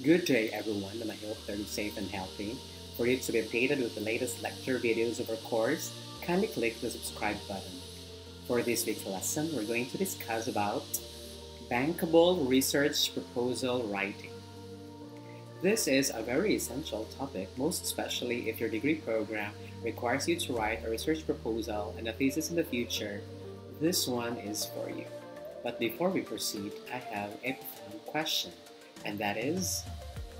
Good day everyone, and I hope that you're safe and healthy. For you to be updated with the latest lecture videos of our course, kindly click the subscribe button. For this week's lesson, we're going to discuss about bankable research proposal writing. This is a very essential topic, most especially if your degree program requires you to write a research proposal and a thesis in the future. This one is for you. But before we proceed, I have a profound question, and that is,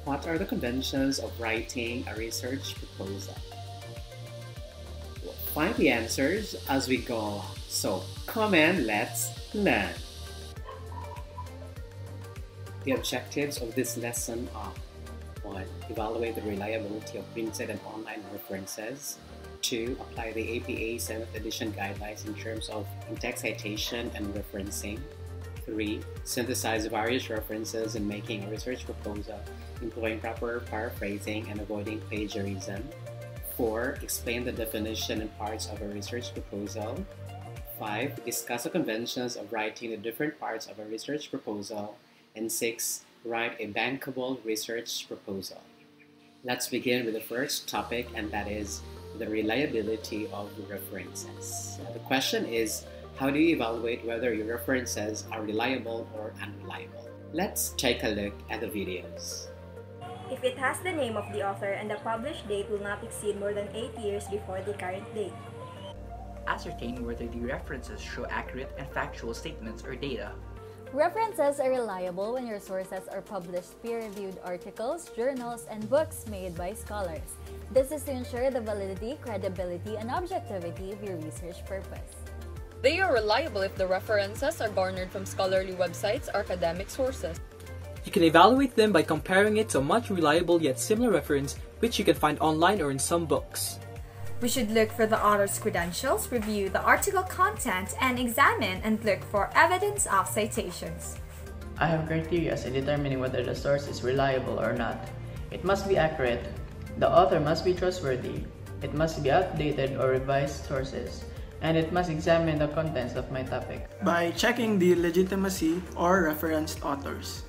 what are the conventions of writing a research proposal? We'll find the answers as we go along. So, come and let's learn. The objectives of this lesson are: 1. Evaluate the reliability of printed and online references. 2. Apply the APA 7th edition guidelines in terms of in-text citation and referencing. 3. Synthesize various references in making a research proposal, employing proper paraphrasing and avoiding plagiarism. 4. Explain the definition and parts of a research proposal. 5. Discuss the conventions of writing the different parts of a research proposal. And 6. Write a bankable research proposal. Let's begin with the first topic, and that is the reliability of references. The question is, how do you evaluate whether your references are reliable or unreliable? Let's take a look at the videos. If it has the name of the author and the published date will not exceed more than 8 years before the current date. Ascertain whether the references show accurate and factual statements or data. References are reliable when your sources are published peer-reviewed articles, journals, and books made by scholars. This is to ensure the validity, credibility, and objectivity of your research purpose. They are reliable if the references are garnered from scholarly websites or academic sources. You can evaluate them by comparing it to a much reliable yet similar reference which you can find online or in some books. We should look for the author's credentials, review the article content, and examine and look for evidence of citations. I have criteria in determining whether the source is reliable or not. It must be accurate. The author must be trustworthy. It must be outdated or revised sources. And it must examine the contents of my topic. By checking the legitimacy or referenced authors.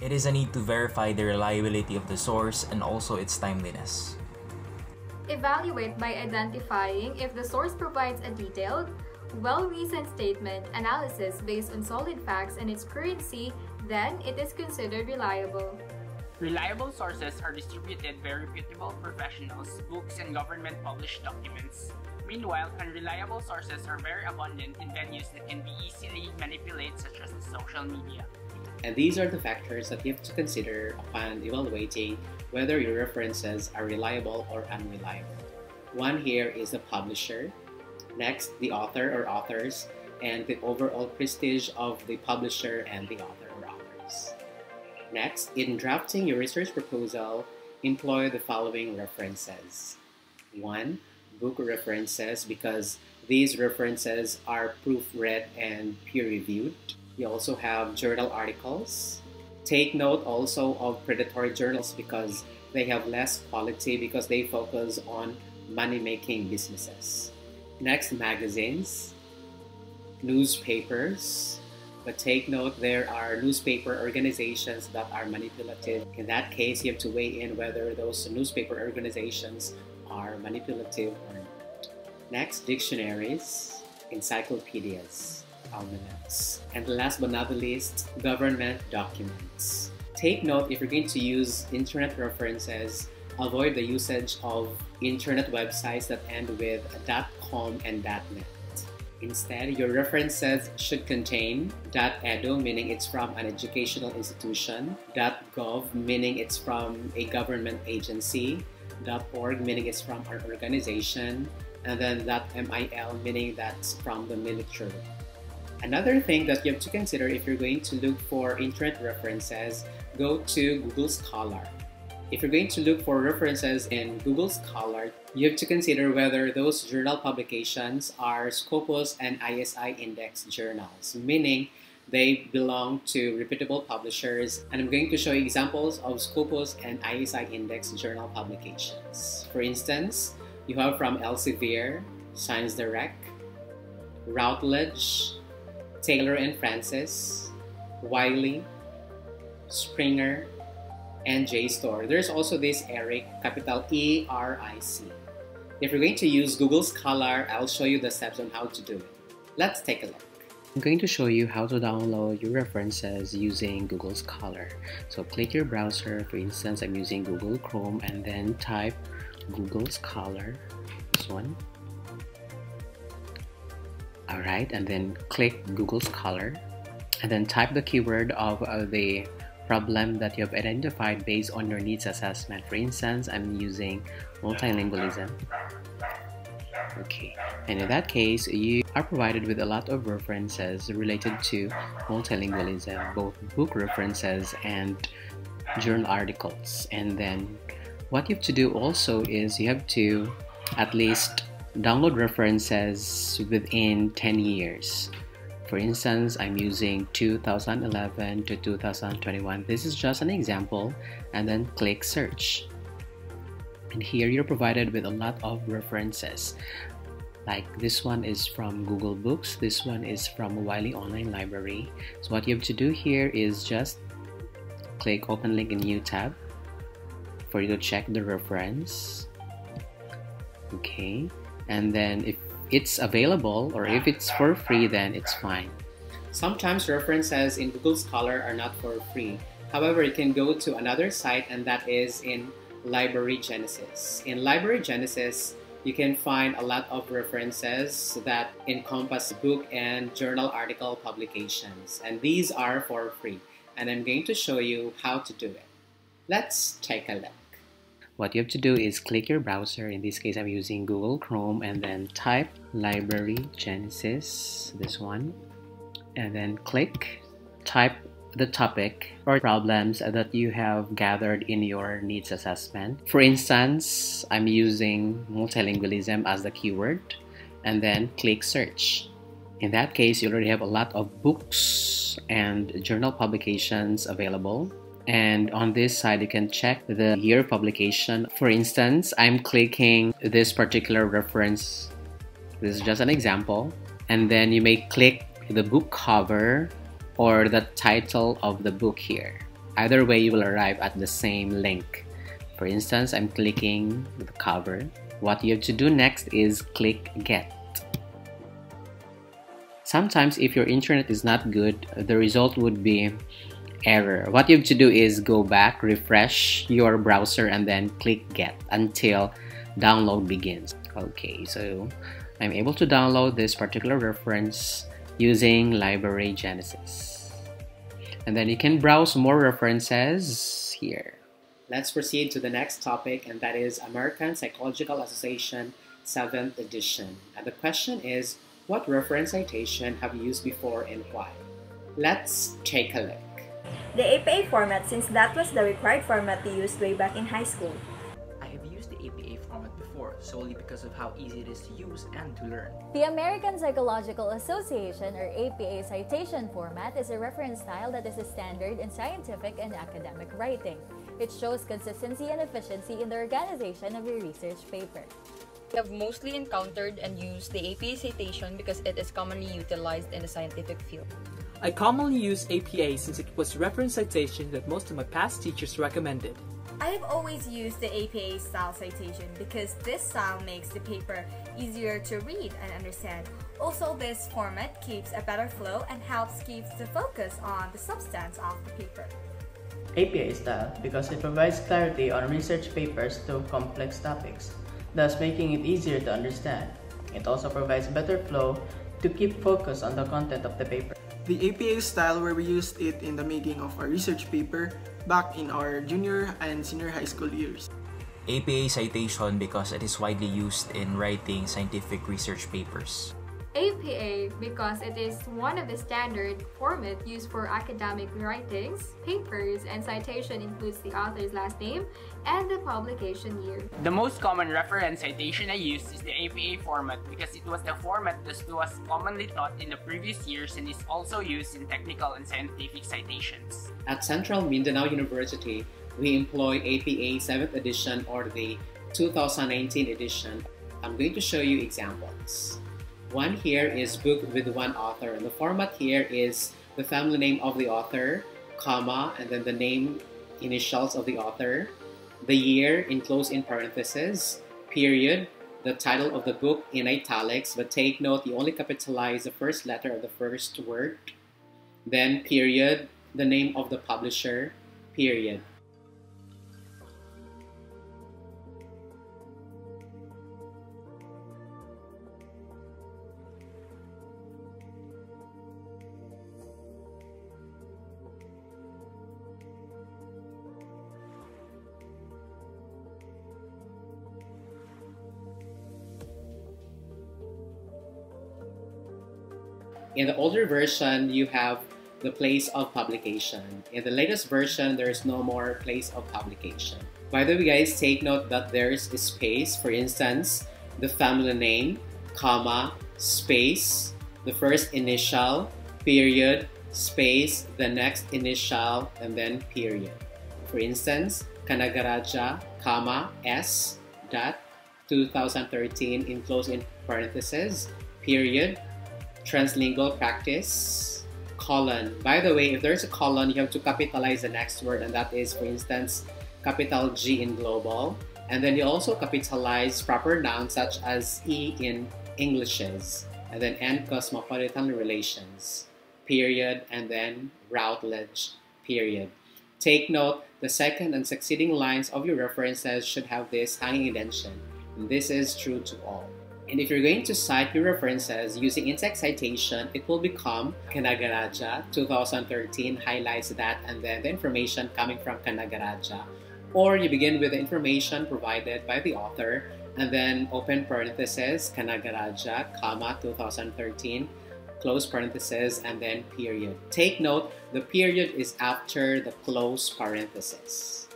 It is a need to verify the reliability of the source and also its timeliness. Evaluate by identifying if the source provides a detailed, well-reasoned statement analysis based on solid facts and its currency, then it is considered reliable. Reliable sources are distributed by reputable professionals, books, and government-published documents. Meanwhile, unreliable sources are very abundant in venues that can be easily manipulated, such as social media. And these are the factors that you have to consider upon evaluating whether your references are reliable or unreliable. One here is the publisher. Next, the author or authors, and the overall prestige of the publisher and the author or authors. Next, in drafting your research proposal, employ the following references. 1. Book references, because these references are proofread and peer-reviewed. We also have journal articles. Take note also of predatory journals because they have less quality because they focus on money-making businesses. Next, magazines, newspapers. But take note, there are newspaper organizations that are manipulative. In that case, you have to weigh in whether those newspaper organizations are manipulative or not. Next, dictionaries, encyclopedias, almanacs. And last but not the least, government documents. Take note, if you're going to use internet references, avoid the usage of internet websites that end with .com and .net. Instead, your references should contain .edu, meaning it's from an educational institution, .gov, meaning it's from a government agency, .org, meaning it's from an organization, and then .mil, meaning that's from the military. Another thing that you have to consider if you're going to look for internet references, go to Google Scholar. If you're going to look for references in Google Scholar, you have to consider whether those journal publications are Scopus and ISI index journals, meaning they belong to reputable publishers. And I'm going to show you examples of Scopus and ISI index journal publications. For instance, you have from Elsevier, Science Direct, Routledge, Taylor and Francis, Wiley, Springer, and JSTOR. There's also this ERIC, capital E-R-I-C. If you're going to use Google Scholar, I'll show you the steps on how to do it. Let's take a look. I'm going to show you how to download your references using Google Scholar. So click your browser. For instance, I'm using Google Chrome, and then type Google Scholar, this one. Alright, and then click Google Scholar, and then type the keyword of the problem that you have identified based on your needs assessment. For instance, I'm using multilingualism. Okay, and in that case, you are provided with a lot of references related to multilingualism, both book references and journal articles. And then what you have to do also is you have to at least download references within 10 years. For instance, I'm using 2011 to 2021. This is just an example, and then click search. And here you're provided with a lot of references. Like this one is from Google Books, this one is from Wiley Online Library. So what you have to do here is just click open link in new tab for you to check the reference. Okay, and then if it's available or if it's for free, then it's fine. Sometimes references in Google Scholar are not for free. However, you can go to another site, and that is in Library Genesis. In Library Genesis, you can find a lot of references that encompass book and journal article publications, and these are for free. And I'm going to show you how to do it. Let's take a look. What you have to do is click your browser. In this case, I'm using Google Chrome, and then type Library Genesis, this one, and then type the topic or problems that you have gathered in your needs assessment. For instance, I'm using multilingualism as the keyword, and then click search. In that case, you already have a lot of books and journal publications available. And on this side, you can check the year of publication. For instance, I'm clicking this particular reference. This is just an example. And then you may click the book cover or the title of the book here. Either way, you will arrive at the same link. For instance, I'm clicking the cover. What you have to do next is click Get. Sometimes if your internet is not good, the result would be error. What you have to do is go back, refresh your browser, and then click Get until download begins. Okay, so I'm able to download this particular reference using Library Genesis. And then you can browse more references here. Let's proceed to the next topic, and that is American Psychological Association 7th edition. And the question is, what reference citation have you used before and why? Let's take a look. The APA format, since that was the required format to use way back in high school. I have used the APA format before solely because of how easy it is to use and to learn. The American Psychological Association, or APA citation format, is a reference style that is a standard in scientific and academic writing. It shows consistency and efficiency in the organization of your research paper. I have mostly encountered and used the APA citation because it is commonly utilized in the scientific field. I commonly use APA since it was reference citation that most of my past teachers recommended. I have always used the APA style citation because this style makes the paper easier to read and understand. Also, this format keeps a better flow and helps keep the focus on the substance of the paper. APA style because it provides clarity on research papers to complex topics, thus making it easier to understand. It also provides better flow to keep focus on the content of the paper. The APA style where we used it in the making of our research paper back in our junior and senior high school years. APA citation because it is widely used in writing scientific research papers. APA because it is one of the standard format used for academic writings, papers, and citation includes the author's last name and the publication year. The most common reference citation I used is the APA format because it was the format that was commonly taught in the previous years and is also used in technical and scientific citations. At Central Mindanao University, we employ APA 7th edition or the 2019 edition. I'm going to show you examples. One here is book with one author, and the format here is the family name of the author, comma, and then the name initials of the author, the year enclosed in parentheses, period, the title of the book in italics, but take note you only capitalize the first letter of the first word, then period, the name of the publisher, period. In the older version, you have the place of publication. In the latest version, there is no more place of publication. By the way, guys, take note that there's a space. For instance, the family name, comma, space, the first initial, period, space, the next initial, and then period. For instance, Kanagaraja, comma, S, dot, 2013, enclosed in parentheses, period, translingual practice, colon. By the way, if there's a colon, you have to capitalize the next word, and that is, for instance, capital G in global. And then you also capitalize proper nouns such as E in Englishes, and then N cosmopolitan relations, period, and then Routledge, period. Take note, the second and succeeding lines of your references should have this hanging indentation, and this is true to all. And if you're going to cite your references using in-text citation, it will become Kanagaraja 2013 highlights that and then the information coming from Kanagaraja. Or you begin with the information provided by the author and then open parentheses, Kanagaraja, comma, 2013, close parentheses, and then period. Take note, the period is after the close parentheses.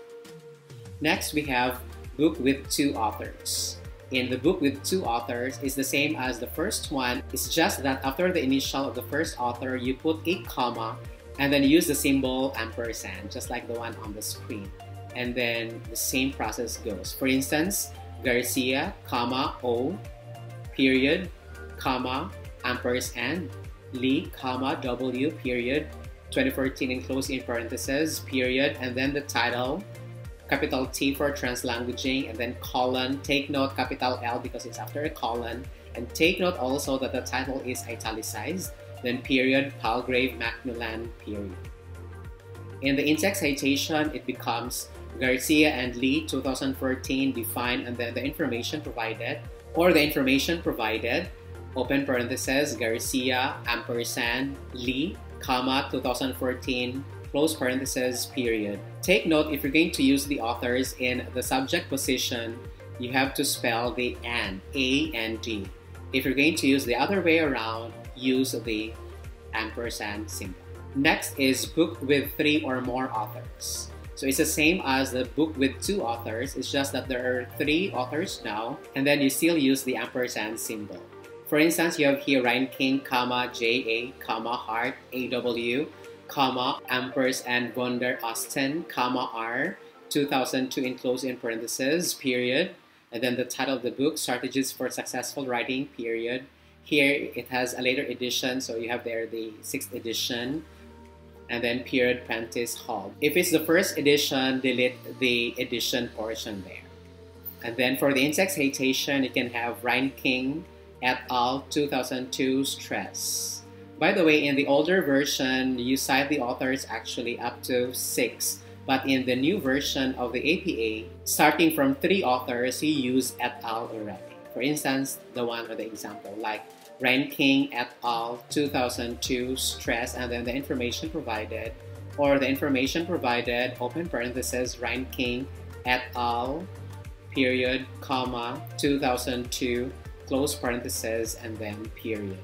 Next, we have book with two authors. In the book with two authors is the same as the first one. It's just that after the initial of the first author, you put a comma and then use the symbol ampersand, just like the one on the screen. And then the same process goes. For instance, Garcia, comma, O, period, comma, ampersand, Lee, comma, W, period, 2014 enclosed in parentheses, period, and then the title, capital T for translanguaging, and then colon. Take note, capital L because it's after a colon. And take note also that the title is italicized, then period, Palgrave, Macmillan, period. In the in-text citation, it becomes Garcia and Lee, 2014, defined, and then the information provided, or the information provided, open parentheses, Garcia, ampersand, Lee, comma, 2014, close parentheses, period. Take note, if you're going to use the authors in the subject position, you have to spell the and, A and D. If you're going to use the other way around, use the ampersand symbol. Next is book with three or more authors. So it's the same as the book with two authors, it's just that there are three authors now, and then you still use the ampersand symbol. For instance, you have here Ryan King, comma, J.A., comma, Hart, A.W., comma, ampersand, Wunder Austin, comma, R, 2002 enclosed in parentheses, period, and then the title of the book, Strategies for Successful Writing, period. Here it has a later edition, so you have there the 6th edition, and then period, Prentice Hall. If it's the first edition, delete the edition portion there. And then for the in-text citation, you can have Ryan King et al. 2002 Stress. By the way, in the older version, you cite the authors actually up to 6. But in the new version of the APA, starting from 3 authors, you use et al. Already. For instance, the one or the example, like Ryan King et al. 2002 Stress, and then the information provided, or the information provided, open parentheses, Ryan King et al. Period, comma, 2002, close parentheses, and then period.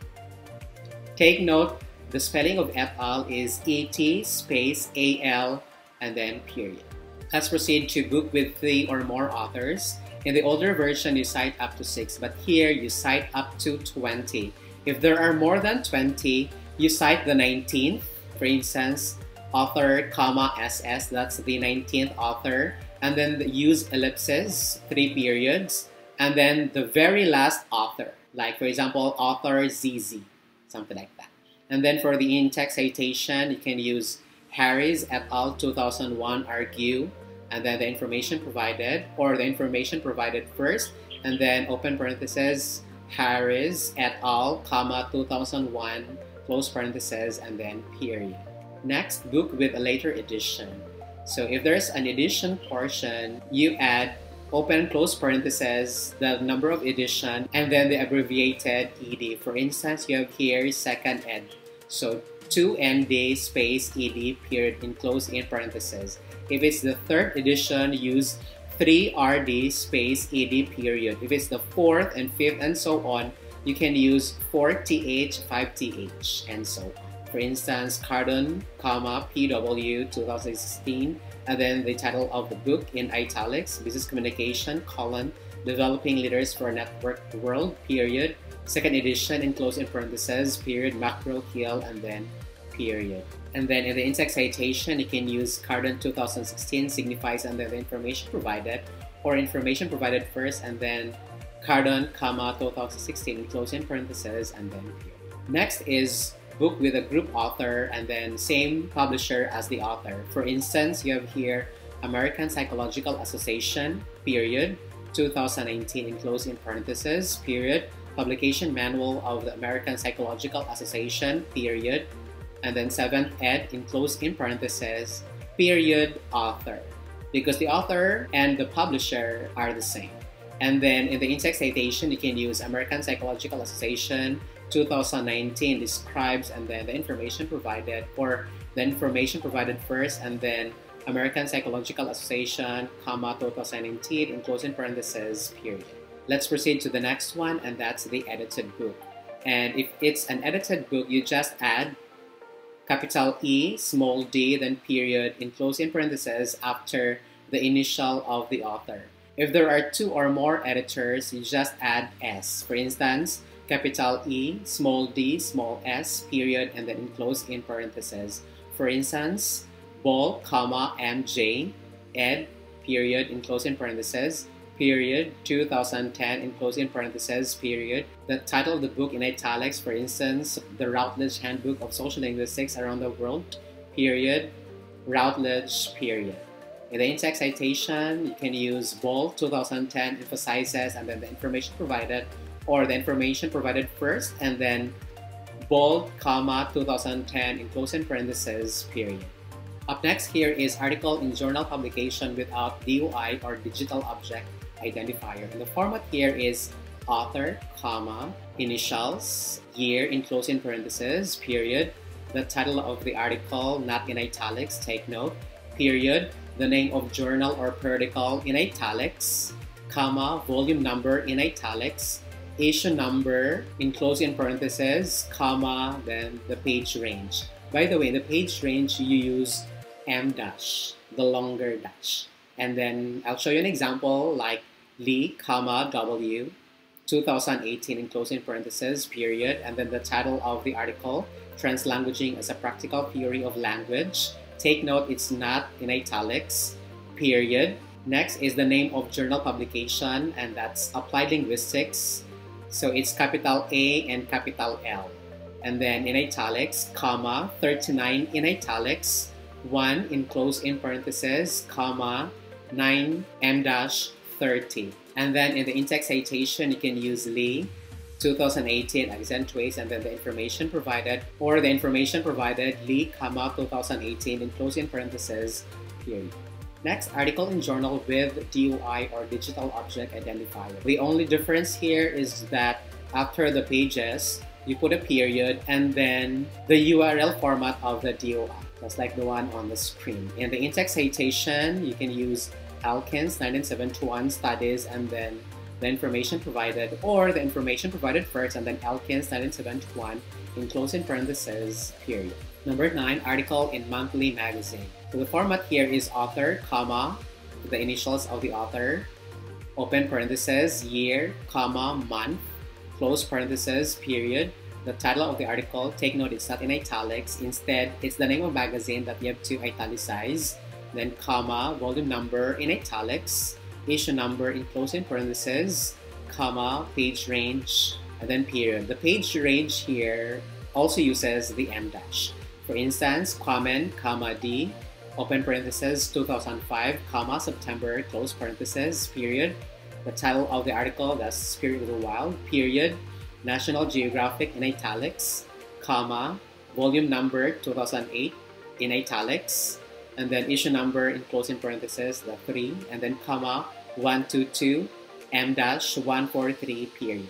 Take note, the spelling of et al. Is et space al and then period. Let's proceed to book with 3 or more authors. In the older version, you cite up to 6, but here you cite up to 20. If there are more than 20, you cite the 19th. For instance, author, comma, SS, that's the 19th author. And then use ellipses, 3 periods. And then the very last author, like for example, author ZZ, something like that. And then for the in-text citation, you can use Harris et al. 2001 argue, and then the information provided, or the information provided first, and then open parentheses, Harris et al., comma, 2001, close parentheses, and then period. Next, book with a later edition. So if there's an edition portion, you add open close parentheses, the number of edition, and then the abbreviated ed. For instance, you have here second ed. So 2ND space ed period in close in parentheses. If it's the third edition, use 3RD space ed period. If it's the fourth and fifth and so on, you can use 4TH, 5TH, and so on. For instance, Cardon, comma, PW 2016, and then the title of the book in italics, Business Communication, colon, Developing Leaders for a Networked World, period. Second edition in close in parentheses, period, Macro Hill, and then period. And then in the in-text citation, you can use Cardon 2016 signifies and then the information provided, or information provided first, and then Cardon, comma, 2016 in close in parentheses, and then period. Next is book with a group author and then same publisher as the author. For instance, you have here American Psychological Association, period, 2019 in close in parentheses, period, Publication Manual of the American Psychological Association, period, and then 7th ed in close in parentheses, period, author, because the author and the publisher are the same. And then in the in-text citation, you can use American Psychological Association 2019 describes, and then the information provided, or the information provided first, and then American Psychological Association, comma, 2019 in close in parentheses, period. Let's proceed to the next one, and that's the edited book. And if it's an edited book, you just add capital E, small d, then period in close in parentheses after the initial of the author. If there are two or more editors, you just add S. For instance, capital E, small d, small s, period, and then in close in parentheses. For instance, Ball, comma, MJ, ed, period, in close in parentheses, period, 2010 in close in parentheses, period. The title of the book in italics, for instance, The Routledge Handbook of Social Linguistics Around the World, period, Routledge, period. In the in-text citation, you can use Ball, 2010 emphasizes, and then the information provided, or the information provided first, and then bold, comma, 2010 in close in parentheses, period. Up next here is article in journal publication without DOI or digital object identifier. And the format here is author, comma, initials, year in close in parentheses, period, the title of the article, not in italics, take note, period, the name of journal or periodical in italics, comma, volume number in italics, issue number in close in parentheses, comma, then the page range. By the way, in the page range, you use M dash, the longer dash. And then I'll show you an example like Lee, comma, W, 2018 in close in parentheses, period, and then the title of the article, Translanguaging as a Practical Theory of Language. Take note, it's not in italics, period. Next is the name of journal publication, and that's Applied Linguistics. So it's capital A and capital L. And then in italics, comma, 39 in italics, 1 in close in parentheses, comma, 9 M-30. And then in the in-text citation, you can use Lee, 2018 accentuates, and then the information provided, or the information provided, Lee, comma, 2018 in close in parentheses, period. Next, article in journal with DOI or digital object identifier. The only difference here is that after the pages, you put a period and then the URL format of the DOI, just like the one on the screen. In the in-text citation, you can use Elkins 1971 studies and then the information provided, or the information provided first and then Elkins 1971 in close in parentheses, period. Number 9, article in monthly magazine. So the format here is author, comma, the initials of the author, open parentheses, year, comma, month, close parentheses, period, the title of the article. Take note, it's not in italics. Instead, it's the name of magazine that you have to italicize, then comma, volume number in italics, issue number in close in parentheses, comma, page range, and then period. The page range here also uses the M dash. For instance, Quamen, D, open parenthesis, 2005, September, close parenthesis, period. The title of the article, that's Spirit of the Wild, period. National Geographic in italics, volume number 2008 in italics, and then issue number in closing parenthesis, the 3, and then 122 M-143, period.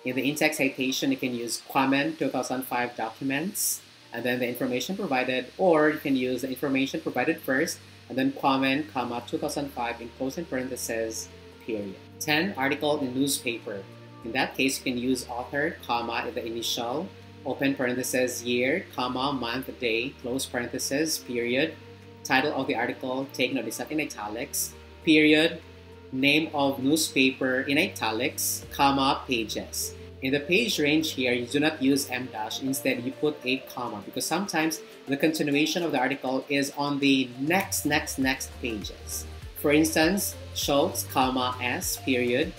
In the in-text citation, you can use Quamen 2005 documents, and then the information provided, or you can use the information provided first, and then Quamen, 2005 in closing parenthesis, period. 10. Article in newspaper. In that case, you can use author, in the initial, open parenthesis, year, month, day, close parenthesis, period. Title of the article, take note, is set in italics, period. Name of newspaper in italics, pages. In the page range here, you do not use M-, instead you put a comma because sometimes the continuation of the article is on the next pages. For instance, Schultz, S, period,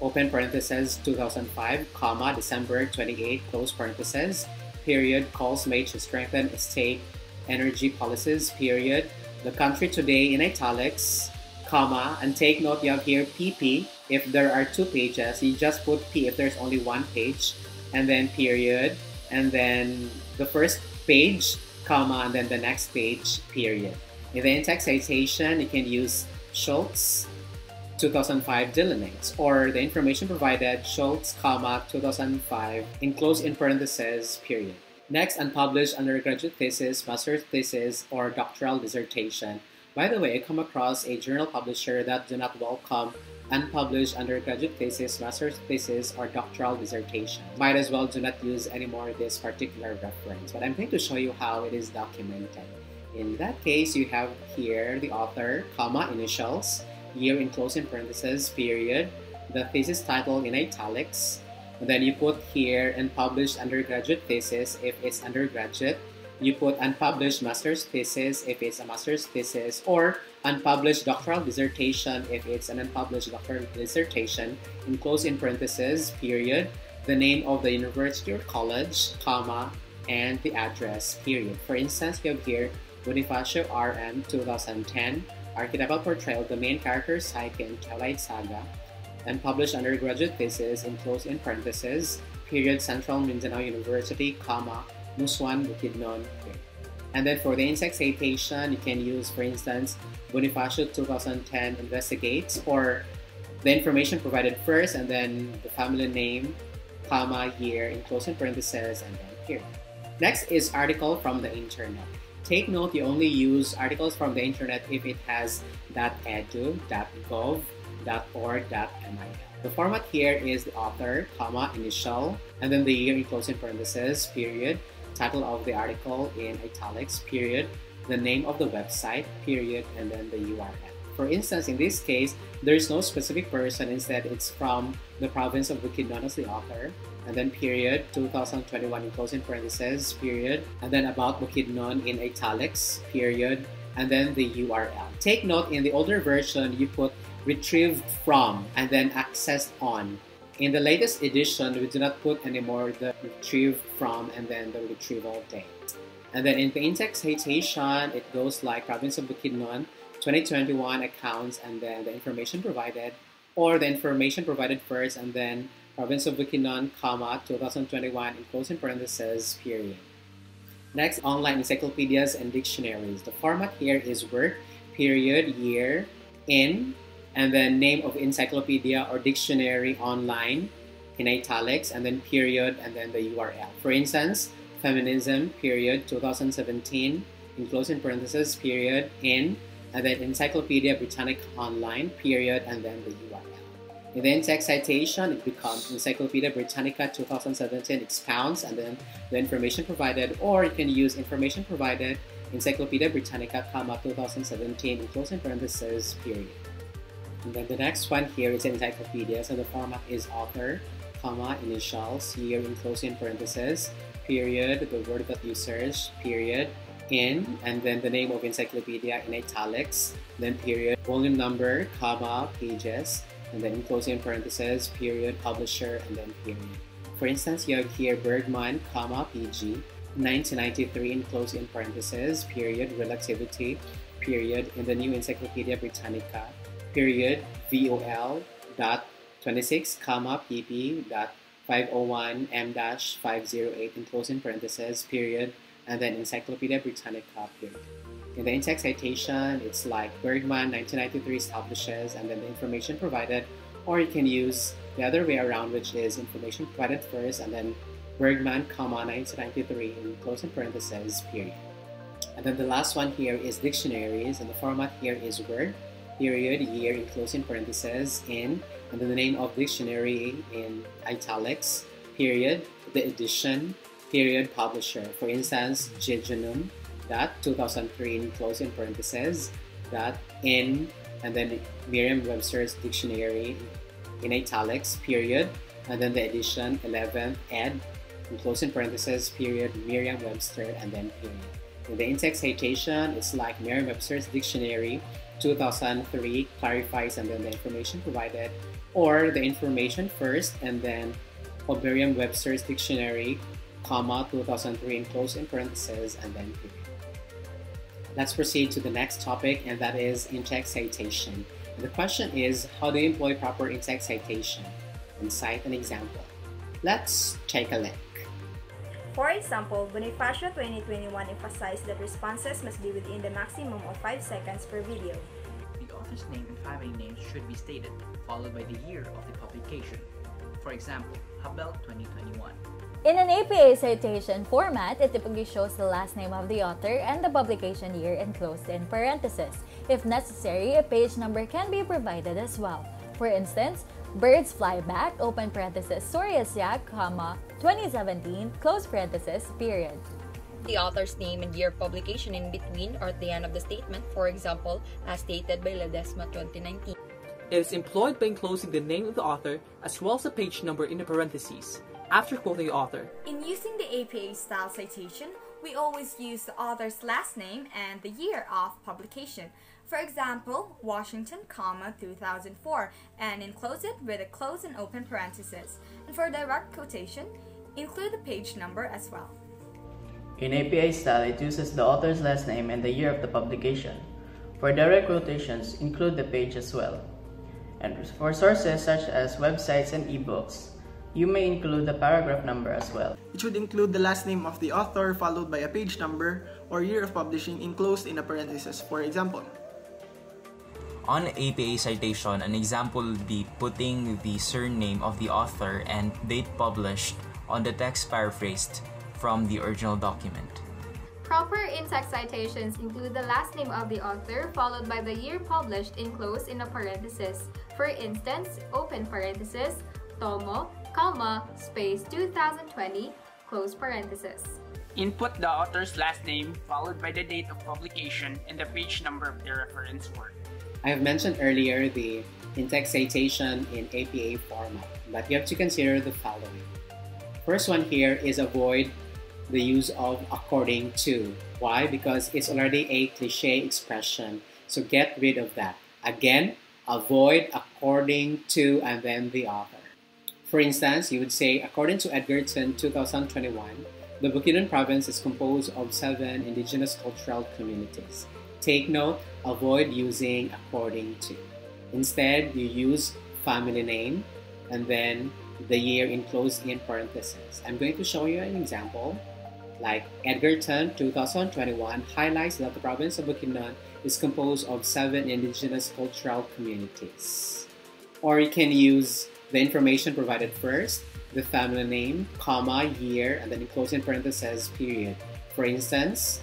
open parenthesis, 2005, December 28, close parenthesis, period, calls made to strengthen state energy policies, period. The country today in italics, and take note you have here PP. If there are 2 pages, you just put P if there's only 1 page, and then period, and then the first page, and then the next page, period. In the in-text citation, you can use Schultz 2005 delineates, or the information provided, Schultz, 2005, enclosed in parentheses, period. Next, unpublished undergraduate thesis, master's thesis, or doctoral dissertation. By the way, I come across a journal publisher that do not welcome unpublished undergraduate thesis, master's thesis, or doctoral dissertation. Might as well do not use anymore this particular reference, but I'm going to show you how it is documented. In that case, you have here the author, initials, year in closing parentheses, period, the thesis title in italics, and then you put here unpublished undergraduate thesis if it's undergraduate, you put unpublished master's thesis if it's a master's thesis, or unpublished doctoral dissertation if it's an unpublished doctoral dissertation, in closing parentheses, period, the name of the university or college, and the address, period. For instance, we have here Bonifacio RM 2010, archetypal portrayal of the main character Psyche in Twilight Saga, unpublished undergraduate thesis, enclosed in parentheses, period, Central Mindanao University, Muswan, Bukidnon, period. And then for the in-text citation, you can use, for instance, Bonifacio 2010 investigates, or the information provided first, and then the family name, year, in closing parentheses, and then period. Next is article from the internet. Take note, you only use articles from the internet if it has .edu, .gov, .org, .mil. The format here is the author, initial, and then the year in closing parentheses, period, title of the article in italics, period, the name of the website, period, and then the URL. For instance, in this case, there is no specific person, instead it's from the province of Bukidnon as the author, and then period, 2021 in closing parentheses, period, and then about Bukidnon in italics, period, and then the URL. Take note, in the older version, you put retrieved from and then accessed on. In the latest edition, we do not put anymore the retrieved from and then the retrieval date. And then in the in-text citation, it goes like province of Bukidnon, 2021 accounts, and then the information provided, or the information provided first, and then province of Bukidnon, 2021 in closing parentheses, period. Next, online encyclopedias and dictionaries. The format here is word, period, year, in, and then name of encyclopedia or dictionary online in italics, and then period, and then the URL. For instance, feminism, period, 2017, in closing parentheses, period, in, and then Encyclopedia Britannica online, period, and then the URL. In the in-text citation, it becomes Encyclopedia Britannica 2017 expounds, and then the information provided, or you can use information provided, Encyclopedia Britannica, 2017, in closing parentheses, period. And then the next one here is encyclopedia, so the format is author, initials, year in closing parentheses, period, the word that you search, period, in, and then the name of encyclopedia in italics, then period, volume number, pages, and then in closing parentheses, period, publisher, and then period. For instance, you have here Bergman, PG, 1993 enclosed in parentheses, period, relativity, period, in the New Encyclopedia Britannica, period, VOL, dot 26, comma, pp, dot 501, m-508 enclosed in parentheses, period, and then Encyclopedia Britannica, period. In the in-text citation, it's like Bergman 1993 establishes and then the information provided, or you can use the other way around, which is information provided first and then Bergman, comma, 1993 in close in parentheses, period. And then the last one here is dictionaries, and the format here is word, period, year in close in parentheses, in, and then the name of dictionary in italics, period, the edition, period, publisher. For instance, Jejunum, that 2003 in close in parentheses, that in, and then Merriam-Webster's dictionary in italics, period, and then the edition 11th ed in close in parentheses, period, Merriam-Webster, and then period. In the in-text citation, it's like Merriam-Webster's dictionary 2003 clarifies and then the information provided, or the information first and then of Merriam-Webster's dictionary, comma, 2003 in close in parentheses, and then period. Let's proceed to the next topic, and that is in-text citation. And the question is, how do you employ proper in-text citation? And cite an example. Let's take a look. For example, Bonifacio 2021 emphasized that responses must be within the maximum of 5 seconds per video. The author's name and family name should be stated, followed by the year of the publication. For example, Hubel 2021. In an APA citation format, it typically shows the last name of the author and the publication year enclosed in parentheses. If necessary, a page number can be provided as well. For instance, Birds Fly Back, open parentheses, Soriasiak, comma, 2017, close parentheses, period. The author's name and year of publication in between or at the end of the statement, for example, as stated by Ledesma 2019. It is employed by enclosing the name of the author as well as the page number in the parentheses, after quoting the author. In using the APA style citation, we always use the author's last name and the year of publication. For example, Washington, 2004, and enclose it with a close and open parenthesis. And for direct quotation, include the page number as well. In APA style, it uses the author's last name and the year of the publication. For direct quotations, include the page as well. And for sources such as websites and ebooks, you may include the paragraph number as well. It should include the last name of the author followed by a page number or year of publishing enclosed in a parenthesis, for example. On APA citation, an example would be putting the surname of the author and date published on the text paraphrased from the original document. Proper in-text citations include the last name of the author followed by the year published enclosed in a parenthesis. For instance, open parenthesis, Tomo, comma, space 2020, close parenthesis. Input the author's last name followed by the date of publication and the page number of the reference work. I have mentioned earlier the in-text citation in APA format, but you have to consider the following. First one here is avoid the use of according to. Why? Because it's already a cliche expression, so get rid of that. Again, avoid according to and then the author. For instance, you would say, according to Edgerton 2021, the Bukidnon province is composed of 7 indigenous cultural communities. Take note, avoid using according to. Instead, you use family name and then the year enclosed in parentheses. I'm going to show you an example. Like Edgerton 2021 highlights that the province of Bukidnon is composed of 7 indigenous cultural communities. Or you can use the information provided first, the family name, comma, year, and then enclosed in parentheses, period. For instance,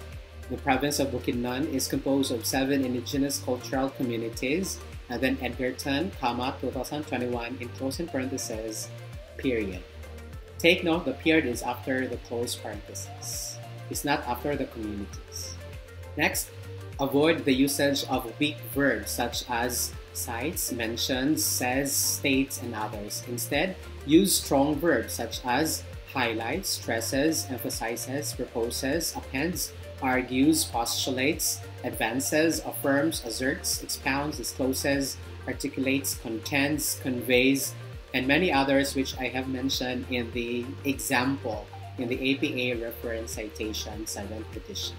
the province of Bukidnon is composed of 7 indigenous cultural communities, and then Edgerton, comma, 2021, enclosed in parentheses, period. Take note, the period is after the closed parentheses. It's not after the communities. Next, avoid the usage of weak verbs such as cites, mentions, says, states, and others. Instead, use strong verbs such as highlights, stresses, emphasizes, proposes, appends, argues, postulates, advances, affirms, asserts, expounds, discloses, articulates, contends, conveys, and many others which I have mentioned in the example in the APA Reference Citation 7th edition.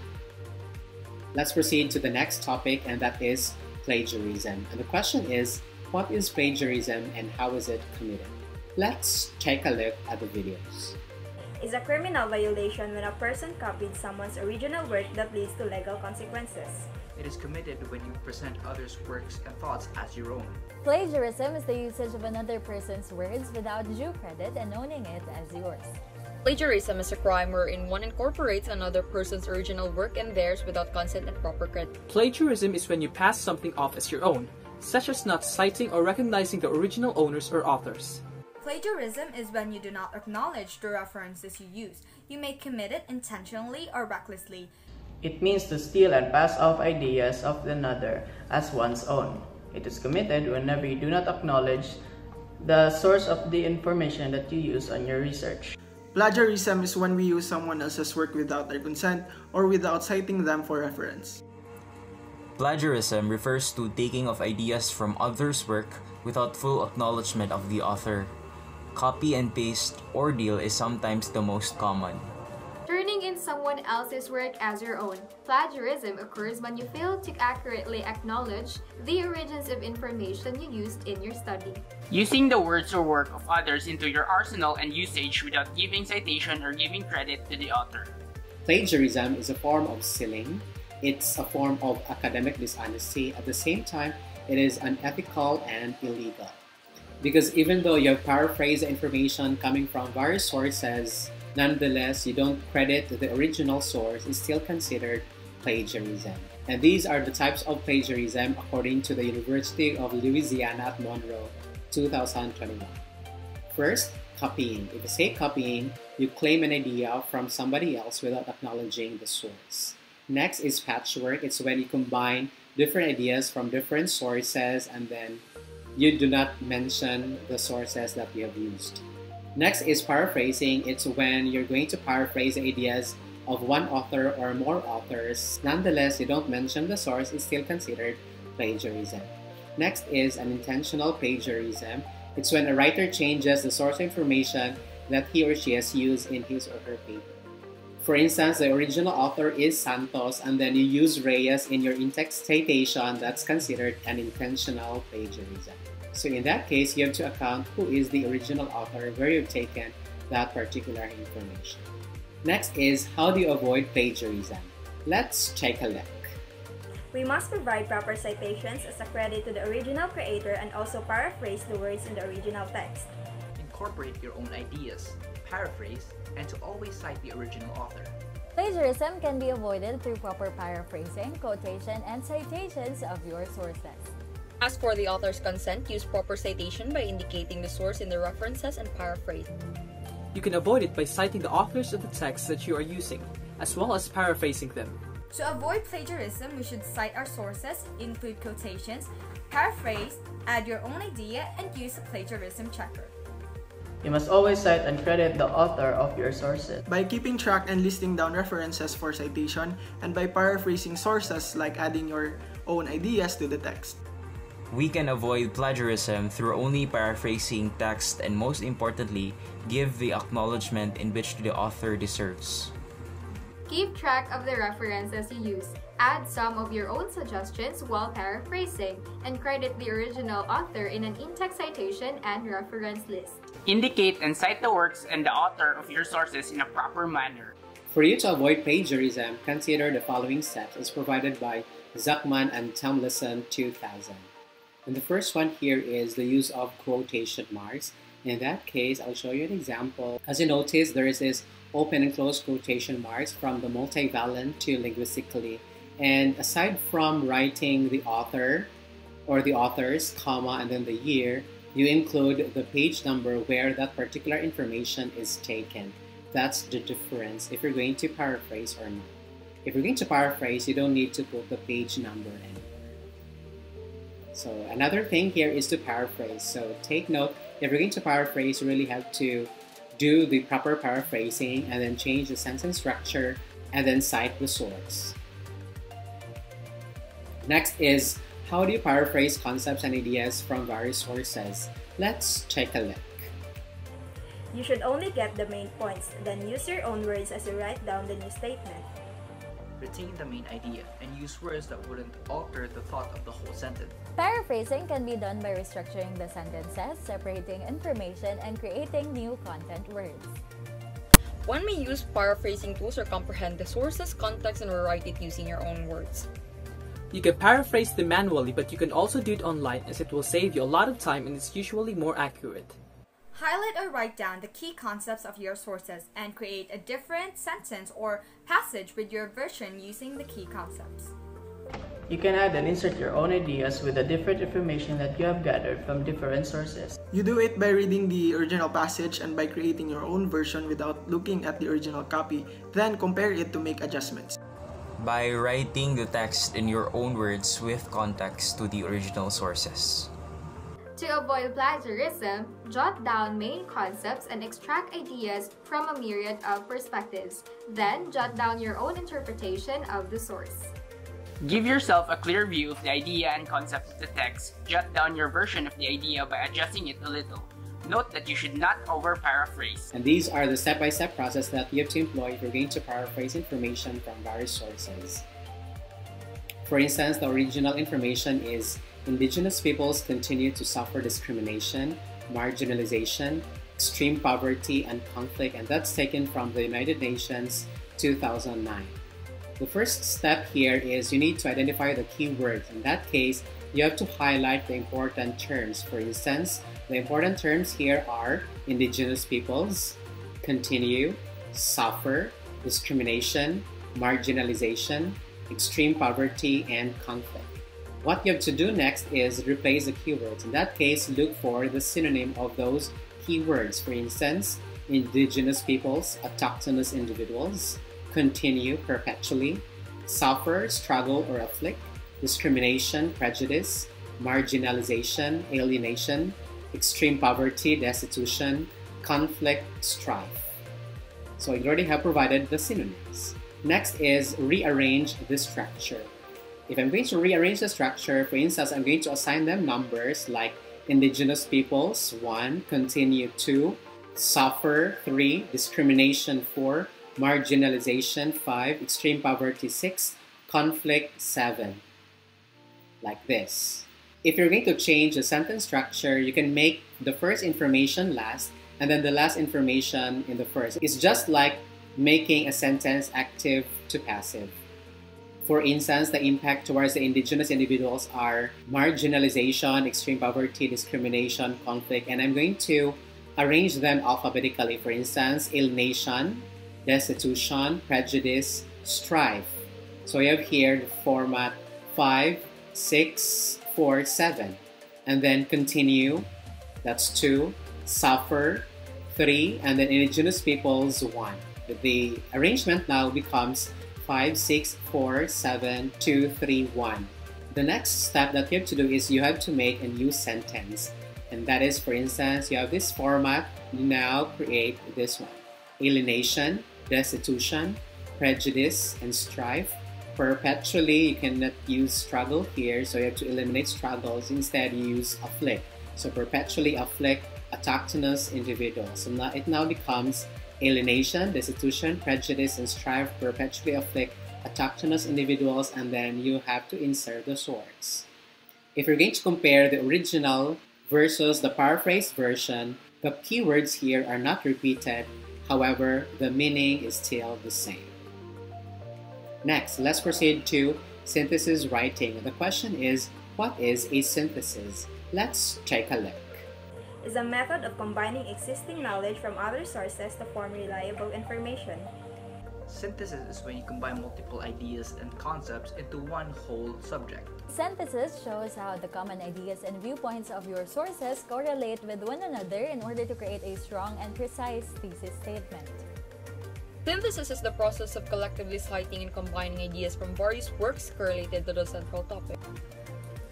Let's proceed to the next topic, and that is plagiarism. And the question is, what is plagiarism and how is it committed? Let's take a look at the videos. Is a criminal violation when a person copied someone's original work that leads to legal consequences. It is committed when you present others' works and thoughts as your own. Plagiarism is the usage of another person's words without due credit and owning it as yours. Plagiarism is a crime wherein one incorporates another person's original work and theirs without consent and proper credit. Plagiarism is when you pass something off as your own, such as not citing or recognizing the original owners or authors. Plagiarism is when you do not acknowledge the references you use. You may commit it intentionally or recklessly. It means to steal and pass off ideas of another as one's own. It is committed whenever you do not acknowledge the source of the information that you use on your research. Plagiarism is when we use someone else's work without their consent or without citing them for reference. Plagiarism refers to taking of ideas from others' work without full acknowledgement of the author. Copy and paste ordeal is sometimes the most common. Turning in someone else's work as your own. Plagiarism occurs when you fail to accurately acknowledge the origins of information you used in your study. Using the words or work of others into your arsenal and usage without giving citation or giving credit to the author. Plagiarism is a form of stealing. It's a form of academic dishonesty. At the same time, it is unethical and illegal. Because even though you have paraphrased the information coming from various sources, nonetheless, you don't credit the original source, is still considered plagiarism. And these are the types of plagiarism according to the University of Louisiana at Monroe, 2021. First, copying. If you say copying, you claim an idea from somebody else without acknowledging the source. Next is patchwork. It's when you combine different ideas from different sources and then you do not mention the sources that you have used. Next is paraphrasing. It's when you're going to paraphrase ideas of one author or more authors. Nonetheless, you don't mention the source, it's still considered plagiarism. Next is unintentional plagiarism. It's when a writer changes the source information that he or she has used in his or her paper. For instance, the original author is Santos and then you use Reyes in your in-text citation. That's considered an intentional plagiarism. So in that case, you have to account who is the original author, where you've taken that particular information. Next is, how do you avoid plagiarism? Let's take a look. We must provide proper citations as a credit to the original creator and also paraphrase the words in the original text. Incorporate your own ideas, paraphrase, and to always cite the original author. Plagiarism can be avoided through proper paraphrasing, quotation, and citations of your sources. Ask for the author's consent, use proper citation by indicating the source in the references, and paraphrase. You can avoid it by citing the authors of the text that you are using, as well as paraphrasing them. To avoid plagiarism, we should cite our sources, include quotations, paraphrase, add your own idea, and use a plagiarism checker. You must always cite and credit the author of your sources. By keeping track and listing down references for citation, and by paraphrasing sources like adding your own ideas to the text. We can avoid plagiarism through only paraphrasing text and, most importantly, give the acknowledgement in which the author deserves. Keep track of the references you use. Add some of your own suggestions while paraphrasing, and credit the original author in an in-text citation and reference list. Indicate and cite the works and the author of your sources in a proper manner. For you to avoid plagiarism, consider the following steps as provided by Zuckman and Tomlinson 2000. And the first one here is the use of quotation marks. In that case, I'll show you an example. As you notice, there is this open and close quotation marks from the multivalent to linguistically. And aside from writing the author or the authors, comma, and then the year, you include the page number where that particular information is taken. That's the difference if you're going to paraphrase or not. If you're going to paraphrase, you don't need to put the page number in. So another thing here is to paraphrase. So take note, if you're going to paraphrase, you really have to do the proper paraphrasing and then change the sentence structure and then cite the source. Next is, how do you paraphrase concepts and ideas from various sources? Let's take a look. You should only get the main points, then use your own words as you write down the new statement. Retain the main idea and use words that wouldn't alter the thought of the whole sentence. Paraphrasing can be done by restructuring the sentences, separating information, and creating new content words. One may use paraphrasing tools or comprehend the source's context and rewrite it using your own words. You can paraphrase them manually, but you can also do it online as it will save you a lot of time and it's usually more accurate. Highlight or write down the key concepts of your sources and create a different sentence or passage with your version using the key concepts. You can add and insert your own ideas with the different information that you have gathered from different sources. You do it by reading the original passage and by creating your own version without looking at the original copy, then compare it to make adjustments. By writing the text in your own words with context to the original sources. To avoid plagiarism, jot down main concepts and extract ideas from a myriad of perspectives. Then, jot down your own interpretation of the source. Give yourself a clear view of the idea and concept of the text. Jot down your version of the idea by adjusting it a little. Note that you should not over-paraphrase. And these are the step-by-step process that you have to employ if you're going to paraphrase information from various sources. For instance, the original information is indigenous peoples continue to suffer discrimination, marginalization, extreme poverty, and conflict, and that's taken from the United Nations 2009. The first step here is you need to identify the keywords. In that case, you have to highlight the important terms. For instance, the important terms here are indigenous peoples, continue, suffer, discrimination, marginalization, extreme poverty, and conflict. What you have to do next is replace the keywords. In that case, look for the synonym of those keywords. For instance, indigenous peoples, autochthonous individuals, continue, perpetually, suffer, struggle, or afflict, discrimination, prejudice, marginalization, alienation, extreme poverty, destitution, conflict, strife. So you already have provided the synonyms. Next is rearrange the structure. If I'm going to rearrange the structure, for instance, I'm going to assign them numbers like indigenous peoples, 1, continue, 2, suffer, 3, discrimination, 4, marginalization, 5, extreme poverty, 6, conflict, 7. Like this. If you're going to change the sentence structure, you can make the first information last and then the last information in the first. It's just like making a sentence active to passive. For instance, the impact towards the indigenous individuals are marginalization, extreme poverty, discrimination, conflict, and I'm going to arrange them alphabetically. For instance, alienation, destitution, prejudice, strife. So you have here the format 5, 6, 4, 7. And then continue, that's 2, suffer, 3, and then indigenous peoples, 1. The arrangement now becomes 5, 6, 4, 7, 2, 3, 1. The next step that you have to do is you have to make a new sentence. And that is, for instance, you have this format, you now create this one. Alienation, destitution, prejudice, and strife. Perpetually, you cannot use struggle here, so you have to eliminate struggles. Instead, you use afflict. So perpetually afflict autochthonous individuals. So now it now becomes alienation, destitution, prejudice, and strife perpetually afflict autochthonous individuals, and then you have to insert the source. If you're going to compare the original versus the paraphrased version, the keywords here are not repeated, however, the meaning is still the same. Next, let's proceed to synthesis writing. The question is, what is a synthesis? Let's take a look. Is a method of combining existing knowledge from other sources to form reliable information. Synthesis is when you combine multiple ideas and concepts into one whole subject. Synthesis shows how the common ideas and viewpoints of your sources correlate with one another in order to create a strong and precise thesis statement. Synthesis is the process of collectively citing and combining ideas from various works correlated to the central topic.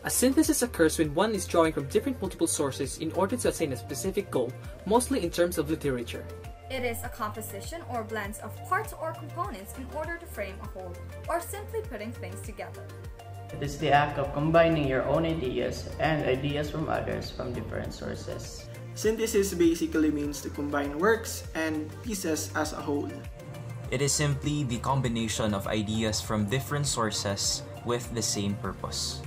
A synthesis occurs when one is drawing from different multiple sources in order to attain a specific goal, mostly in terms of literature. It is a composition or blends of parts or components in order to frame a whole, or simply putting things together. It is the act of combining your own ideas and ideas from others from different sources. Synthesis basically means to combine works and pieces as a whole. It is simply the combination of ideas from different sources with the same purpose.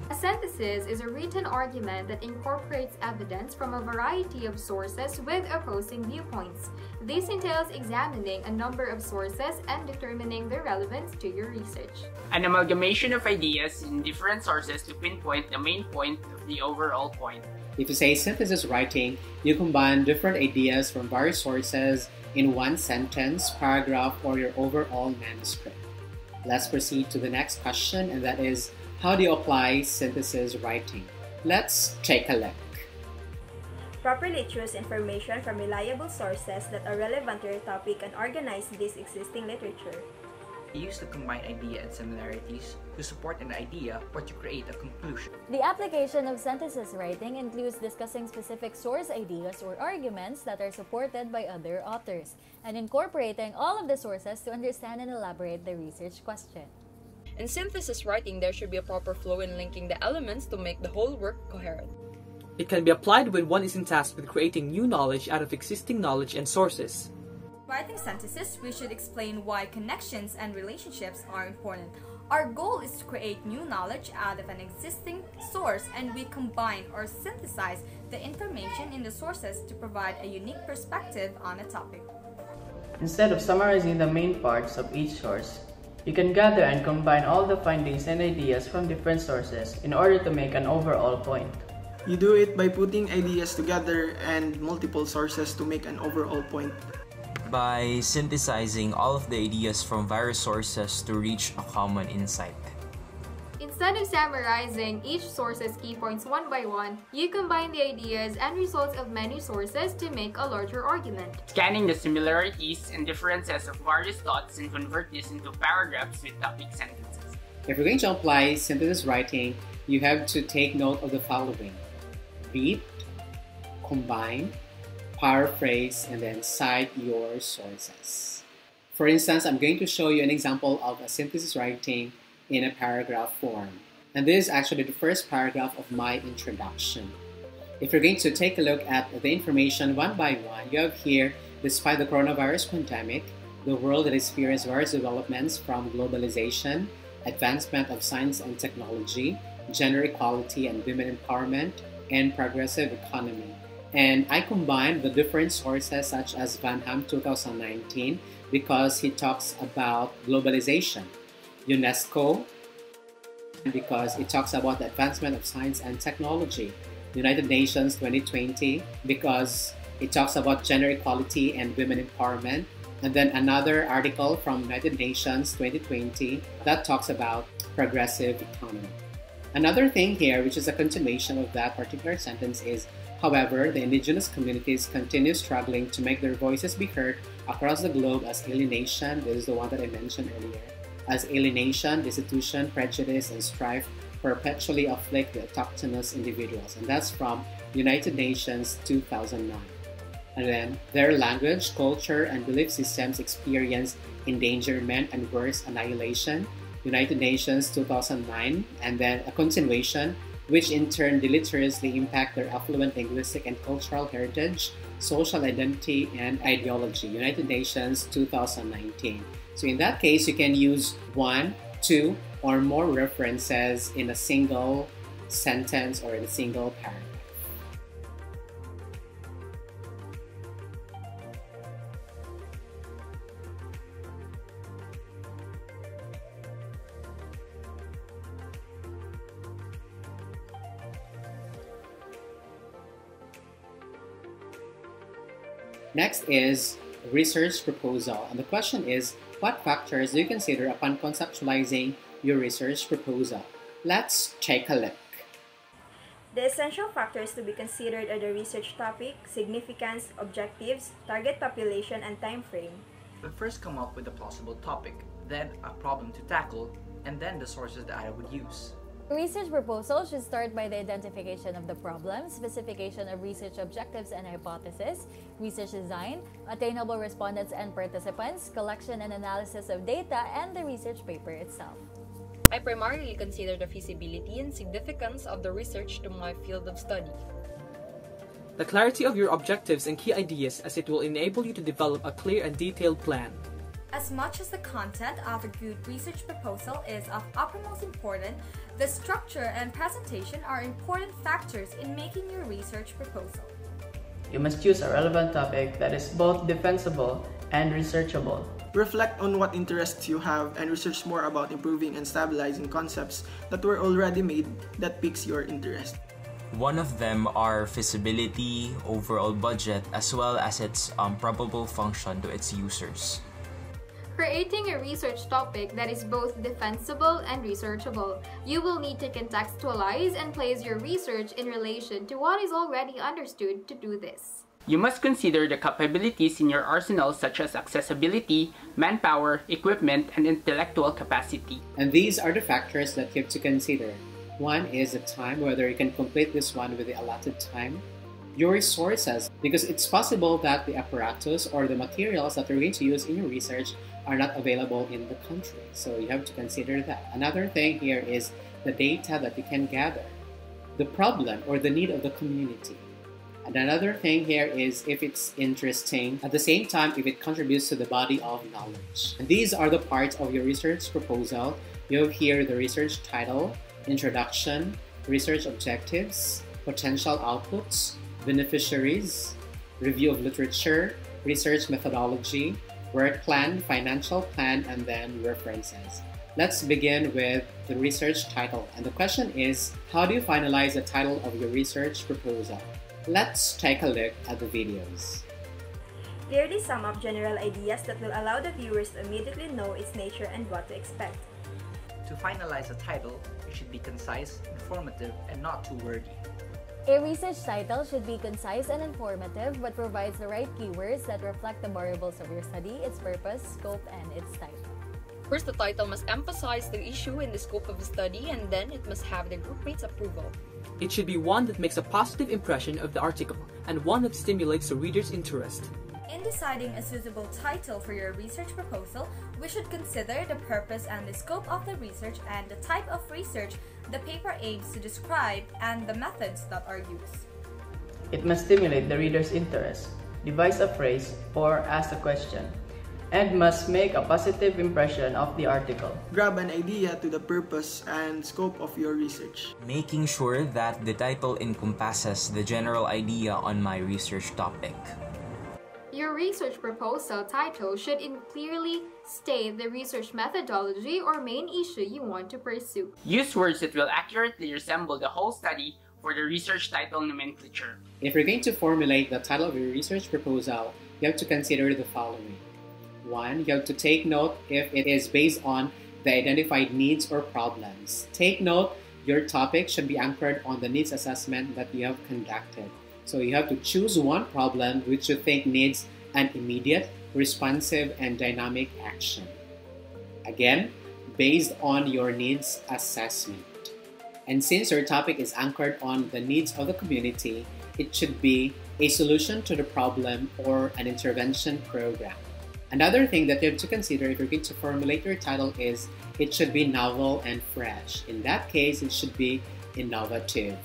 A synthesis is a written argument that incorporates evidence from a variety of sources with opposing viewpoints. This entails examining a number of sources and determining their relevance to your research. An amalgamation of ideas in different sources to pinpoint the main point of the overall point. If you say synthesis writing, you combine different ideas from various sources in one sentence, paragraph, or your overall manuscript. Let's proceed to the next question, and that is, how do you apply synthesis writing? Let's take a look. Properly choose information from reliable sources that are relevant to your topic and organize this existing literature. Use to combine idea and similarities to support an idea or to create a conclusion. The application of synthesis writing includes discussing specific source ideas or arguments that are supported by other authors, and incorporating all of the sources to understand and elaborate the research question. In synthesis writing, there should be a proper flow in linking the elements to make the whole work coherent. It can be applied when one is tasked with creating new knowledge out of existing knowledge and sources. Writing synthesis, we should explain why connections and relationships are important. Our goal is to create new knowledge out of an existing source, and we combine or synthesize the information in the sources to provide a unique perspective on a topic. Instead of summarizing the main parts of each source, you can gather and combine all the findings and ideas from different sources in order to make an overall point. You do it by putting ideas together and multiple sources to make an overall point. By synthesizing all of the ideas from various sources to reach a common insight. Instead of summarizing each source's key points one by one, you combine the ideas and results of many sources to make a larger argument. Scanning the similarities and differences of various thoughts and convert this into paragraphs with topic sentences. If you're going to apply synthesis writing, you have to take note of the following: read, combine, paraphrase, and then cite your sources. For instance, I'm going to show you an example of a synthesis writing in a paragraph form. And this is actually the first paragraph of my introduction. If you're going to take a look at the information one by one, you have here, despite the coronavirus pandemic, the world has experienced various developments from globalization, advancement of science and technology, gender equality and women empowerment, and progressive economy. And I combined the different sources such as Van Ham 2019 because he talks about globalization, UNESCO because it talks about the advancement of science and technology, United Nations 2020 because it talks about gender equality and women empowerment, and then another article from United Nations 2020 that talks about progressive economy. Another thing here, which is a continuation of that particular sentence, is, however, the indigenous communities continue struggling to make their voices be heard across the globe as alienation, this is the one that I mentioned earlier, as alienation, destitution, prejudice, and strife perpetually afflict the autochthonous individuals. And that's from United Nations 2009. And then, their language, culture, and belief systems experience endangerment and worse, annihilation, United Nations 2009, and then a continuation, which in turn deleteriously impact their affluent linguistic and cultural heritage, social identity, and ideology, United Nations 2019. So in that case, you can use 1, 2, or more references in a single sentence or in a single paragraph. Next is research proposal. And the question is, what factors do you consider upon conceptualizing your research proposal? Let's take a look. The essential factors to be considered are the research topic, significance, objectives, target population, and time frame. We'll first come up with a plausible topic, then a problem to tackle, and then the sources that I would use. A research proposal should start by the identification of the problem, specification of research objectives and hypotheses, research design, attainable respondents and participants, collection and analysis of data, and the research paper itself. I primarily consider the feasibility and significance of the research to my field of study. the clarity of your objectives and key ideas, as it will enable you to develop a clear and detailed plan. As much as the content of a good research proposal is of utmost importance, the structure and presentation are important factors in making your research proposal. You must choose a relevant topic that is both defensible and researchable. Reflect on what interests you have and research more about improving and stabilizing concepts that were already made that piques your interest. One of them are feasibility, overall budget, as well as its probable function to its users. Creating a research topic that is both defensible and researchable, you will need to contextualize and place your research in relation to what is already understood to do this. You must consider the capabilities in your arsenal such as accessibility, manpower, equipment, and intellectual capacity. And these are the factors that you have to consider. One is the time, whether you can complete this one with the allotted time. Your resources, because it's possible that the apparatus or the materials that you're going to use in your research are not available in the country. So you have to consider that. Another thing here is the data that you can gather, the problem or the need of the community. And another thing here is if it's interesting, at the same time, if it contributes to the body of knowledge. And these are the parts of your research proposal. You have here the research title, introduction, research objectives, potential outputs, beneficiaries, review of literature, research methodology, work plan, financial plan, and then references. Let's begin with the research title. And the question is, how do you finalize the title of your research proposal? Let's take a look at the videos. Clearly sum up general ideas that will allow the viewers to immediately know its nature and what to expect. To finalize a title, it should be concise, informative, and not too wordy. A research title should be concise and informative but provides the right keywords that reflect the variables of your study, its purpose, scope, and its type. First, the title must emphasize the issue and the scope of the study, and then it must have the groupmate's approval. It should be one that makes a positive impression of the article and one that stimulates the reader's interest. In deciding a suitable title for your research proposal, we should consider the purpose and the scope of the research and the type of research the paper aims to describe and the methods that are used. It must stimulate the reader's interest, devise a phrase, or ask a question, and must make a positive impression of the article. Grab an idea to the purpose and scope of your research. Making sure that the title encompasses the general idea on my research topic. Your research proposal title should clearly state the research methodology or main issue you want to pursue. Use words that will accurately resemble the whole study for the research title nomenclature. If you're going to formulate the title of your research proposal, you have to consider the following. 1. You have to take note if it is based on the identified needs or problems. Take note, your topic should be anchored on the needs assessment that you have conducted. So you have to choose one problem which you think needs an immediate, responsive, and dynamic action. Again, based on your needs assessment. And since your topic is anchored on the needs of the community, it should be a solution to the problem or an intervention program. Another thing that you have to consider if you're going to formulate your title is it should be novel and fresh. In that case, it should be innovative.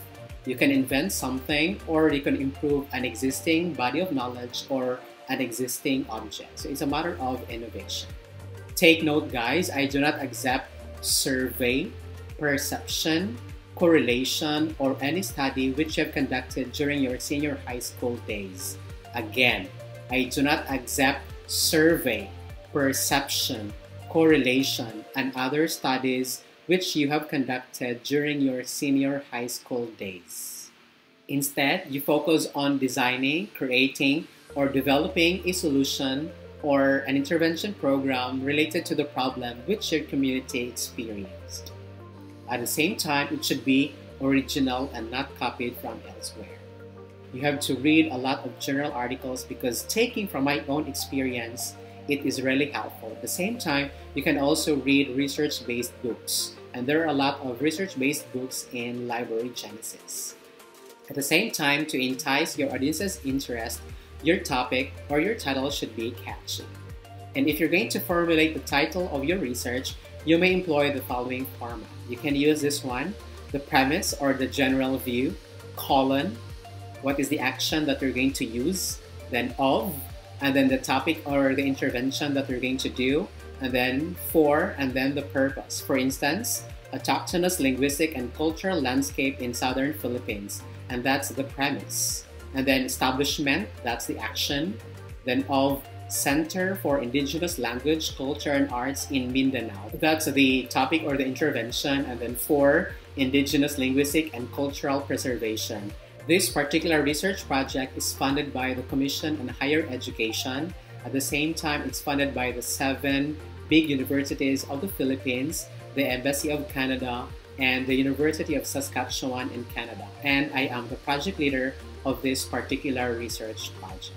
You can invent something or you can improve an existing body of knowledge or an existing object. So it's a matter of innovation. Take note, guys, I do not accept survey, perception, correlation, or any study which you have conducted during your senior high school days. Again, I do not accept survey, perception, correlation, and other studies which you have conducted during your senior high school days. Instead, you focus on designing, creating, or developing a solution or an intervention program related to the problem which your community experienced. At the same time, it should be original and not copied from elsewhere. You have to read a lot of journal articles because taking from my own experience, it is really helpful. At the same time, you can also read research-based books. And there are a lot of research-based books in Library Genesis. At the same time, to entice your audience's interest, your topic or your title should be catchy. And if you're going to formulate the title of your research, you may employ the following format. You can use this one, the premise or the general view, colon, what is the action that you're going to use, then of, and then the topic or the intervention that you're going to do, and then for, and then the purpose. For instance, autochthonous linguistic and cultural landscape in southern Philippines, and that's the premise. And then establishment, that's the action. Then of, Center for Indigenous Language, Culture, and Arts in Mindanao, that's the topic or the intervention. And then for, Indigenous Linguistic and Cultural Preservation. This particular research project is funded by the Commission on Higher Education. At the same time, it's funded by the 7 big universities of the Philippines, the Embassy of Canada, and the University of Saskatchewan in Canada. And I am the project leader of this particular research project.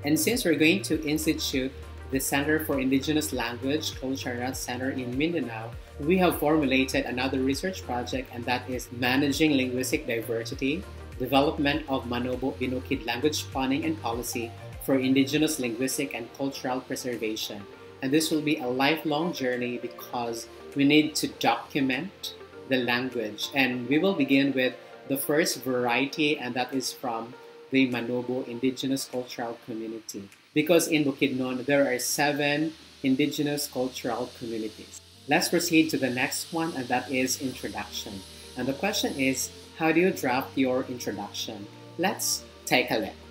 And since we're going to institute the Center for Indigenous Language, Culture, and Arts Center in Mindanao, we have formulated another research project, and that is Managing Linguistic Diversity, Development of Manobo Binukid Language Planning and Policy for Indigenous Linguistic and Cultural Preservation. And this will be a lifelong journey because we need to document the language. And we will begin with the first variety, and that is from the Manobo Indigenous Cultural Community. Because in Bukidnon, there are 7 Indigenous cultural communities. Let's proceed to the next one, and that is introduction. And the question is, how do you draft your introduction? Let's take a look.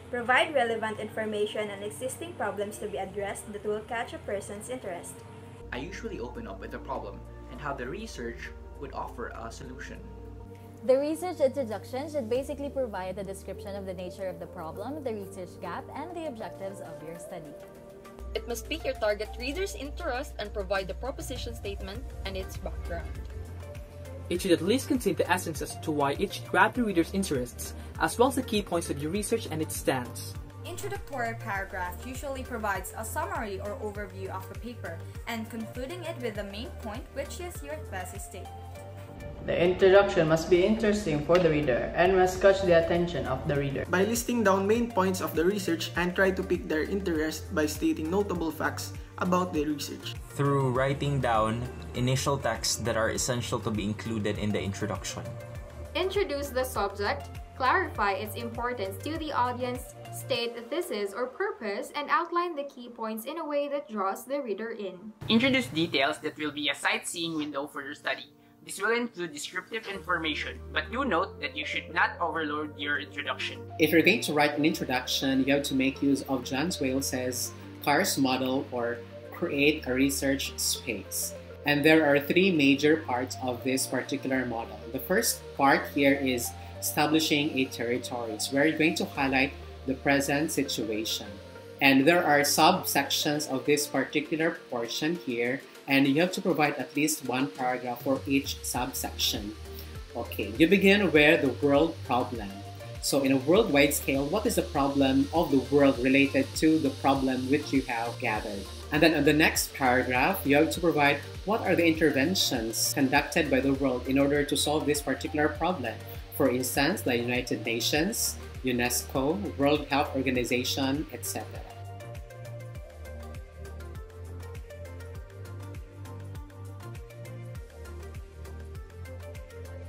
Provide relevant information on existing problems to be addressed that will catch a person's interest. I usually open up with a problem and how the research would offer a solution. The research introduction should basically provide a description of the nature of the problem, the research gap, and the objectives of your study. It must pique your target reader's interest and provide the proposition statement and its background. It should at least contain the essence as to why it should grab the reader's interests, as well as the key points of your research and its stance. Introductory paragraph usually provides a summary or overview of the paper and concluding it with the main point, which is your thesis statement. The introduction must be interesting for the reader and must catch the attention of the reader. By listing down main points of the research and try to pique their interest by stating notable facts about the research. Through writing down initial texts that are essential to be included in the introduction. Introduce the subject, clarify its importance to the audience, state the thesis or purpose, and outline the key points in a way that draws the reader in. Introduce details that will be a sightseeing window for your study. This will include descriptive information, but do note that you should not overload your introduction. If you're going to write an introduction, you have to make use of John Wales's CARS model, or create a research space. And there are 3 major parts of this particular model. The first part here is establishing a territory, where you're going to highlight the present situation. And there are subsections of this particular portion here, and you have to provide at least 1 paragraph for each subsection. Okay, you begin with the world problem. So in a worldwide scale, what is the problem of the world related to the problem which you have gathered? And then on the next paragraph, you have to provide what are the interventions conducted by the world in order to solve this particular problem. For instance, the United Nations, UNESCO, World Health Organization, etc.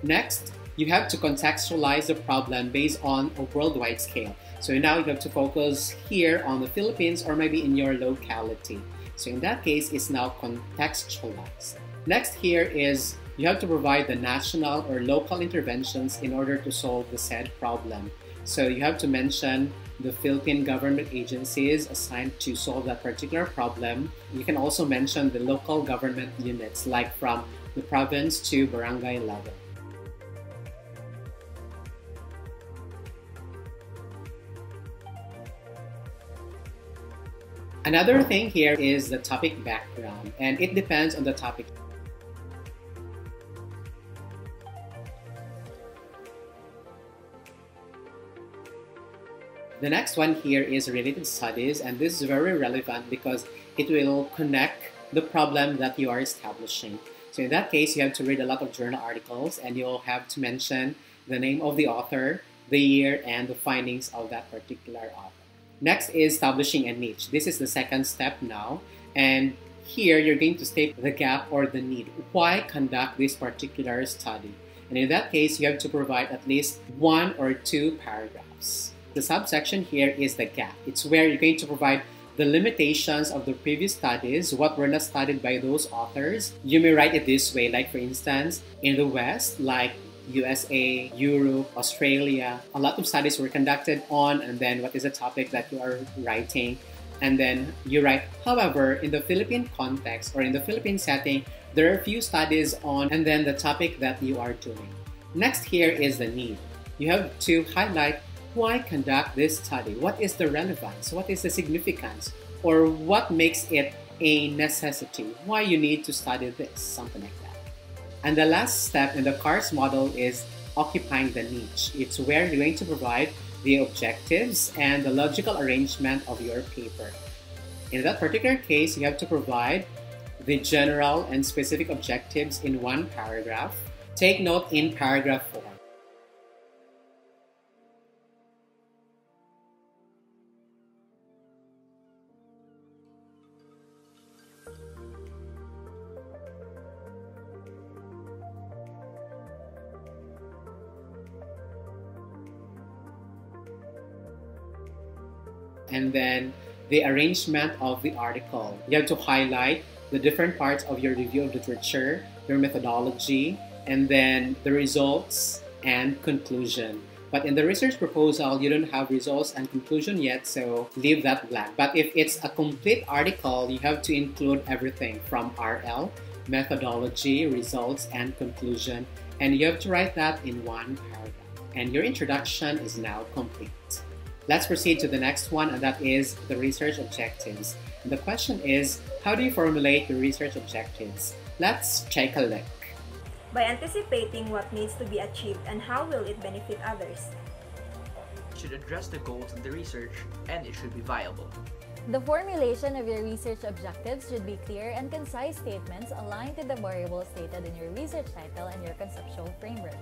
Next, you have to contextualize the problem based on a worldwide scale. So now you have to focus here on the Philippines or maybe in your locality. So in that case, it's now contextualized. Next here is you have to provide the national or local interventions in order to solve the said problem. So you have to mention the Philippine government agencies assigned to solve that particular problem. You can also mention the local government units, like from the province to barangay level. Another thing here is the topic background, and it depends on the topic. The next one here is related studies, and this is very relevant because it will connect the problem that you are establishing. So in that case, you have to read a lot of journal articles, and you'll have to mention the name of the author, the year, and the findings of that particular author. Next is establishing a niche. This is the second step now, and here you're going to state the gap or the need. Why conduct this particular study? And in that case, you have to provide at least 1 or 2 paragraphs. The subsection here is the gap. It's where you're going to provide the limitations of the previous studies, what were not studied by those authors. You may write it this way, like for instance, in the West, like USA, Europe, Australia, a lot of studies were conducted on, and then what is the topic that you are writing, and then you write, however, in the Philippine context or in the Philippine setting, there are a few studies on, and then the topic that you are doing. Next here is the need. You have to highlight why conduct this study? What is the relevance? What is the significance? Or what makes it a necessity? Why you need to study this? Something like that. And the last step in the CARS model is occupying the niche. It's where you're going to provide the objectives and the logical arrangement of your paper. In that particular case, you have to provide the general and specific objectives in 1 paragraph. Take note in paragraph 4. And then the arrangement of the article. You have to highlight the different parts of your review of literature, your methodology, and then the results and conclusion. But in the research proposal, you don't have results and conclusion yet, so leave that blank. But if it's a complete article, you have to include everything from RL, methodology, results, and conclusion. And you have to write that in 1 paragraph. And your introduction is now complete. Let's proceed to the next one, and that is the research objectives. And the question is, how do you formulate your research objectives? Let's take a look. By anticipating what needs to be achieved and how will it benefit others. It should address the goals of the research, and it should be viable. The formulation of your research objectives should be clear and concise statements aligned to the variables stated in your research title and your conceptual framework.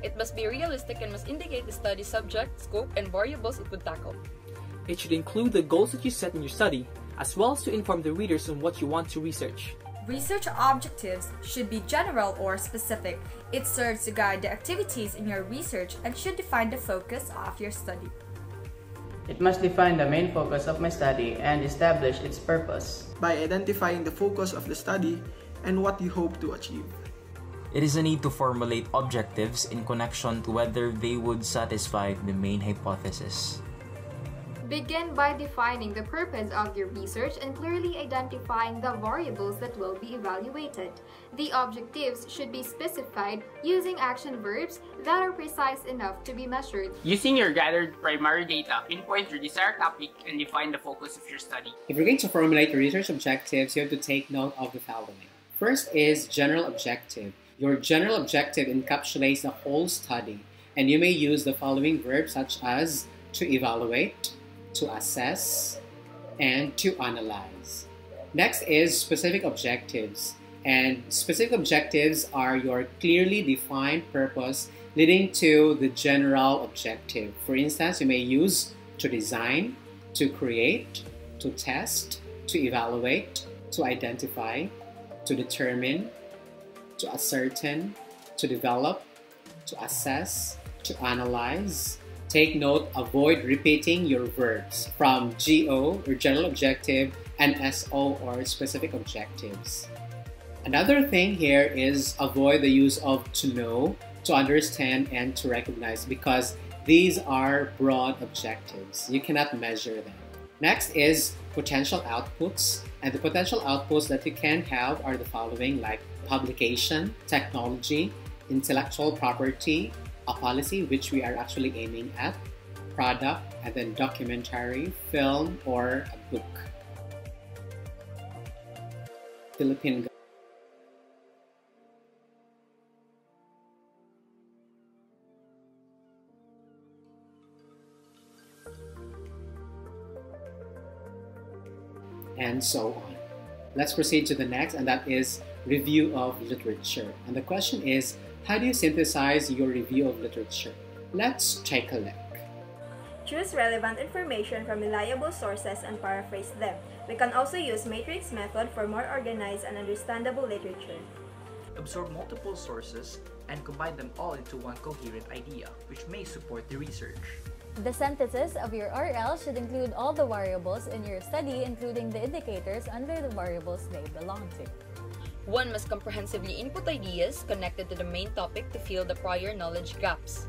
It must be realistic and must indicate the study subject, scope, and variables it would tackle. It should include the goals that you set in your study, as well as to inform the readers on what you want to research. Research objectives should be general or specific. It serves to guide the activities in your research and should define the focus of your study. It must define the main focus of my study and establish its purpose. By identifying the focus of the study and what you hope to achieve. It is a need to formulate objectives in connection to whether they would satisfy the main hypothesis. Begin by defining the purpose of your research and clearly identifying the variables that will be evaluated. The objectives should be specified using action verbs that are precise enough to be measured. Using your gathered primary data, pinpoint your desired topic and define the focus of your study. If you're going to formulate your research objectives, you have to take note of the following. First is general objective. Your general objective encapsulates the whole study, and you may use the following verbs such as to evaluate, to assess, and to analyze. Next is specific objectives, and specific objectives are your clearly defined purpose leading to the general objective. For instance, you may use to design, to create, to test, to evaluate, to identify, to determine, to ascertain, to develop, to assess, to analyze. Take note, avoid repeating your verbs from GO or general objective and SO or specific objectives. Another thing here is avoid the use of to know, to understand, and to recognize because these are broad objectives. You cannot measure them. Next is potential outputs, and the potential outputs that you can have are the following, like publication, technology, intellectual property, a policy which we are actually aiming at, product, and then documentary, film, or a book. Philippine and so on. Let's proceed to the next, and that is review of literature. And the question is, how do you synthesize your review of literature? Let's take a look. Choose relevant information from reliable sources and paraphrase them. We can also use matrix method for more organized and understandable literature. Absorb multiple sources and combine them all into one coherent idea, which may support the research. The synthesis of your RL should include all the variables in your study, including the indicators under the variables they belong to. One must comprehensively input ideas connected to the main topic to fill the prior knowledge gaps.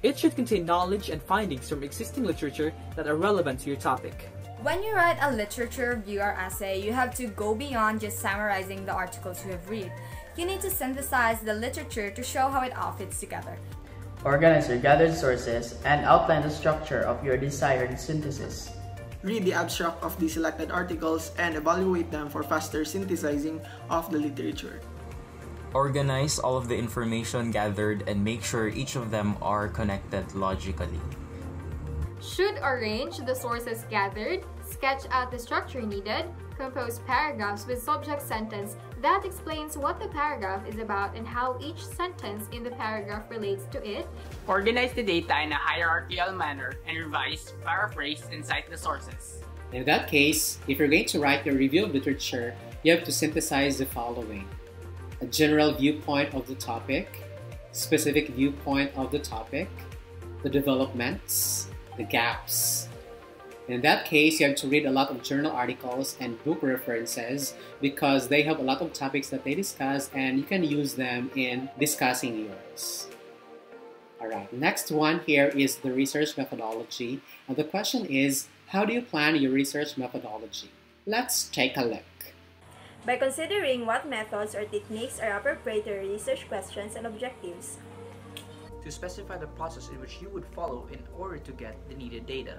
It should contain knowledge and findings from existing literature that are relevant to your topic. When you write a literature review or essay, you have to go beyond just summarizing the articles you have read. You need to synthesize the literature to show how it all fits together. Organize your gathered sources and outline the structure of your desired synthesis. Read the abstract of the selected articles and evaluate them for faster synthesizing of the literature. Organize all of the information gathered and make sure each of them are connected logically. Should arrange the sources gathered, sketch out the structure needed, compose paragraphs with subject sentence that explains what the paragraph is about and how each sentence in the paragraph relates to it. Organize the data in a hierarchical manner and revise, paraphrase, and cite the sources. In that case, if you're going to write your review of literature, you have to synthesize the following: a general viewpoint of the topic, specific viewpoint of the topic, the developments, the gaps. In that case, you have to read a lot of journal articles and book references because they have a lot of topics that they discuss and you can use them in discussing yours. Alright, next one here is the research methodology. And the question is, how do you plan your research methodology? Let's take a look. By considering what methods or techniques are appropriate to your research questions and objectives. To specify the process in which you would follow in order to get the needed data.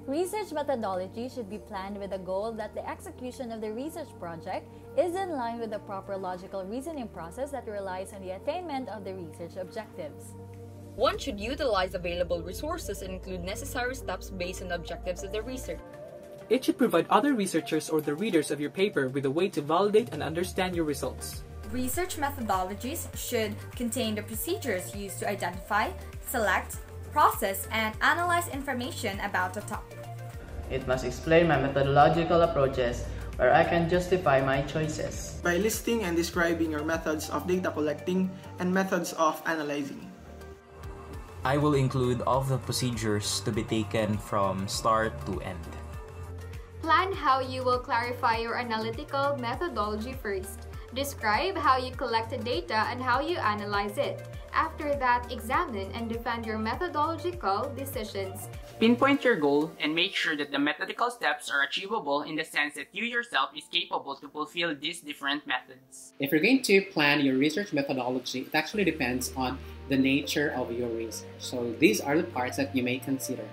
Research methodology should be planned with the goal that the execution of the research project is in line with the proper logical reasoning process that relies on the attainment of the research objectives. One should utilize available resources and include necessary steps based on the objectives of the research. It should provide other researchers or the readers of your paper with a way to validate and understand your results. Research methodologies should contain the procedures used to identify, select, process, and analyze information about the topic. It must explain my methodological approaches where I can justify my choices. By listing and describing your methods of data collecting and methods of analyzing. I will include all of the procedures to be taken from start to end. Plan how you will clarify your analytical methodology first. Describe how you collected data and how you analyze it. After that, examine and defend your methodological decisions. Pinpoint your goal and make sure that the methodical steps are achievable in the sense that you yourself is capable to fulfill these different methods. If you're going to plan your research methodology, it actually depends on the nature of your research. So these are the parts that you may consider.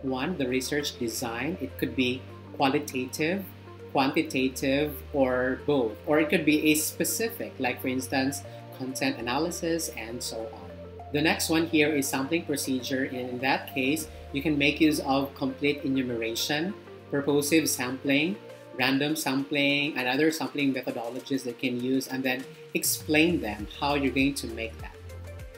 One, the research design. It could be qualitative, quantitative, or both. Or it could be a specific, like for instance, content analysis, and so on. The next one here is sampling procedure. In that case, you can make use of complete enumeration, purposive sampling, random sampling, and other sampling methodologies that you can use, and then explain them, how you're going to make that.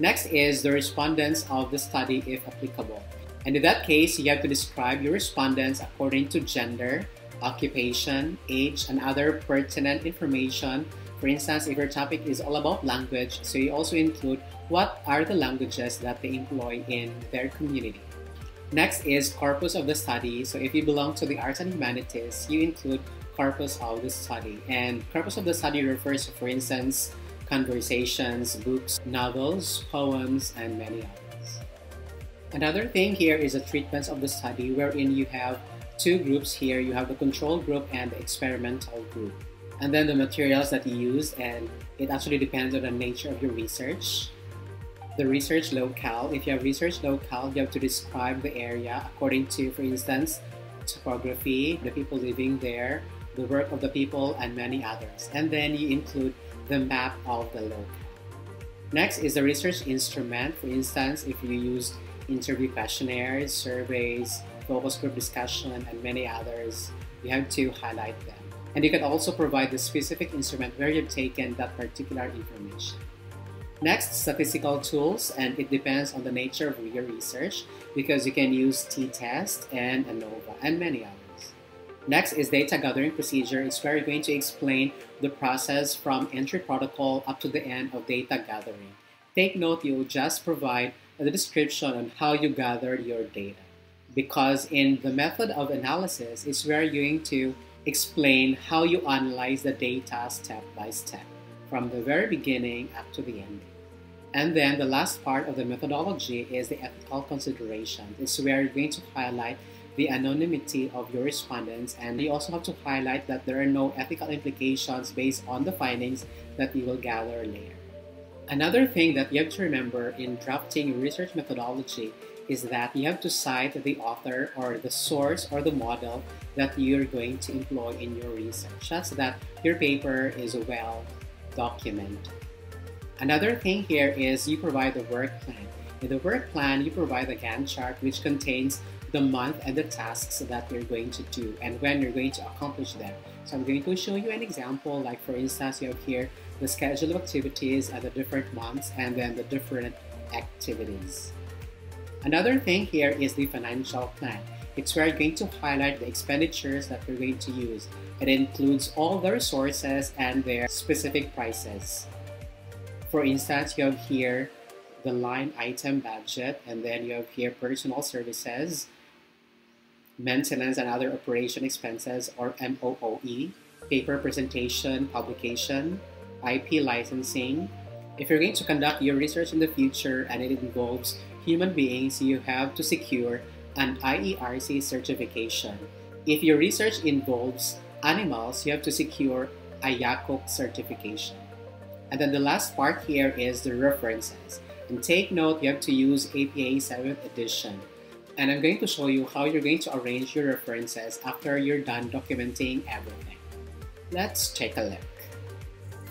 Next is the respondents of the study if applicable. And in that case, you have to describe your respondents according to gender, occupation, age, and other pertinent information. For instance, if your topic is all about language, so you also include what are the languages that they employ in their community. Next is corpus of the study. So if you belong to the arts and humanities, you include corpus of the study. And corpus of the study refers to, for instance, conversations, books, novels, poems, and many others. Another thing here is the treatments of the study, wherein you have two groups here. You have the control group and the experimental group. And then the materials that you use, and it actually depends on the nature of your research. The research locale. If you have research locale, you have to describe the area according to, for instance, topography, the people living there, the work of the people, and many others. And then you include the map of the locale. Next is the research instrument. For instance, if you use interview questionnaires, surveys, focus group discussion, and many others, you have to highlight them. And you can also provide the specific instrument where you've taken that particular information. Next, statistical tools, and it depends on the nature of your research because you can use t-test and ANOVA and many others. Next is data gathering procedure. It's where you're going to explain the process from entry protocol up to the end of data gathering. Take note, you will just provide the description on how you gathered your data. Because in the method of analysis, it's where you're going to explain how you analyze the data step by step, from the very beginning up to the ending. And then the last part of the methodology is the ethical consideration. It's where you're going to highlight the anonymity of your respondents, and you also have to highlight that there are no ethical implications based on the findings that you will gather later. Another thing that you have to remember in drafting research methodology is that you have to cite the author or the source or the model that you're going to employ in your research, so that your paper is well documented. Another thing here is you provide the work plan. In the work plan, you provide a Gantt chart which contains the month and the tasks that you're going to do and when you're going to accomplish them. So I'm going to show you an example, like for instance, you have here the schedule of activities at the different months and then the different activities. Another thing here is the financial plan. It's where you're going to highlight the expenditures that you're going to use. It includes all the resources and their specific prices. For instance, you have here the line item budget, and then you have here personal services, maintenance and other operation expenses, or MOOE, paper presentation, publication, IP licensing. If you're going to conduct your research in the future and it involves human beings, you have to secure an IERC certification. If your research involves animals, you have to secure a YACOC certification. And then the last part here is the references. And take note, you have to use APA 7th edition. And I'm going to show you how you're going to arrange your references after you're done documenting everything. Let's take a look.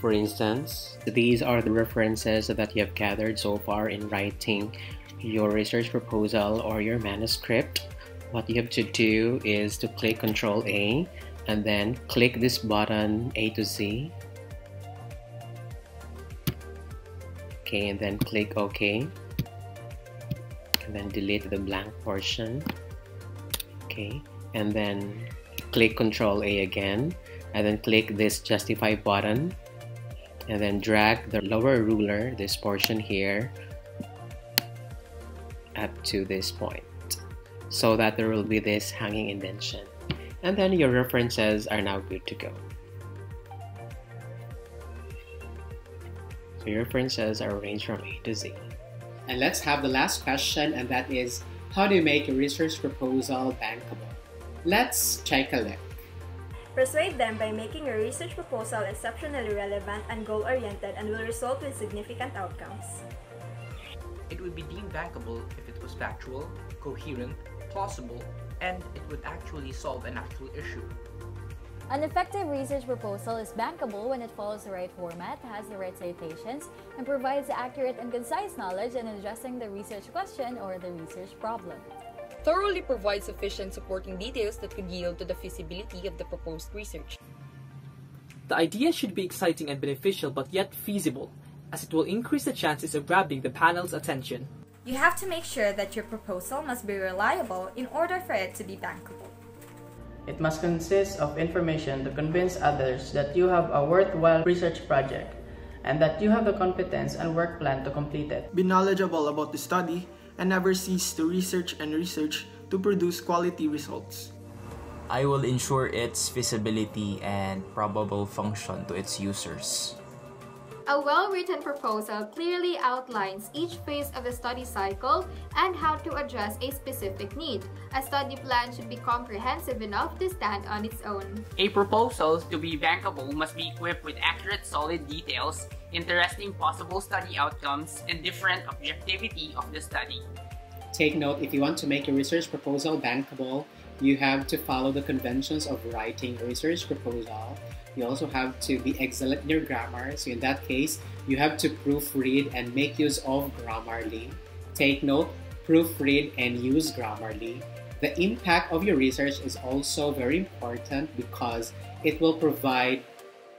For instance, these are the references that you have gathered so far in writing your research proposal or your manuscript. What you have to do is to click Ctrl A and then click this button A to Z. Okay, and then click OK. And then delete the blank portion. Okay, and then click Ctrl A again, and then click this Justify button, and then drag the lower ruler, this portion here, up to this point, so that there will be this hanging indentation. And then your references are now good to go. So your references are arranged from A to Z. And let's have the last question, and that is, how do you make your research proposal bankable? Let's take a look. Persuade them by making your research proposal exceptionally relevant and goal-oriented and will result in significant outcomes. It would be deemed bankable if it was factual, coherent, plausible, and it would actually solve an actual issue. An effective research proposal is bankable when it follows the right format, has the right citations, and provides accurate and concise knowledge in addressing the research question or the research problem. Thoroughly provides sufficient supporting details that could yield to the feasibility of the proposed research. The idea should be exciting and beneficial but yet feasible, as it will increase the chances of grabbing the panel's attention. You have to make sure that your proposal must be reliable in order for it to be bankable. It must consist of information to convince others that you have a worthwhile research project and that you have the competence and work plan to complete it. Be knowledgeable about the study and never cease to research and research to produce quality results. I will ensure its feasibility and probable function to its users. A well-written proposal clearly outlines each phase of the study cycle and how to address a specific need. A study plan should be comprehensive enough to stand on its own. A proposal to be bankable must be equipped with accurate, solid details, interesting possible study outcomes, and different objectivity of the study. Take note, if you want to make your research proposal bankable, you have to follow the conventions of writing a research proposal. You also have to be excellent in your grammar. So in that case, you have to proofread and make use of Grammarly. Take note, proofread and use Grammarly. The impact of your research is also very important because it will provide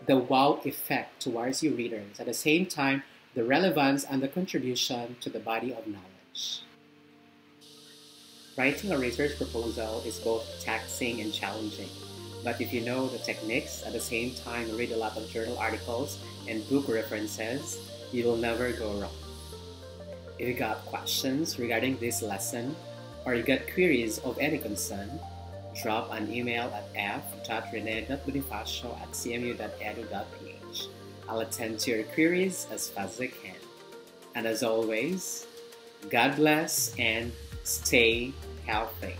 the wow effect towards your readers. At the same time, the relevance and the contribution to the body of knowledge. Writing a research proposal is both taxing and challenging. But if you know the techniques, at the same time read a lot of journal articles and book references, you will never go wrong. If you got questions regarding this lesson, or you got queries of any concern, drop an email at f.rene.bonifacio@cmu.edu.ph. I'll attend to your queries as fast as I can. And as always, God bless and stay healthy.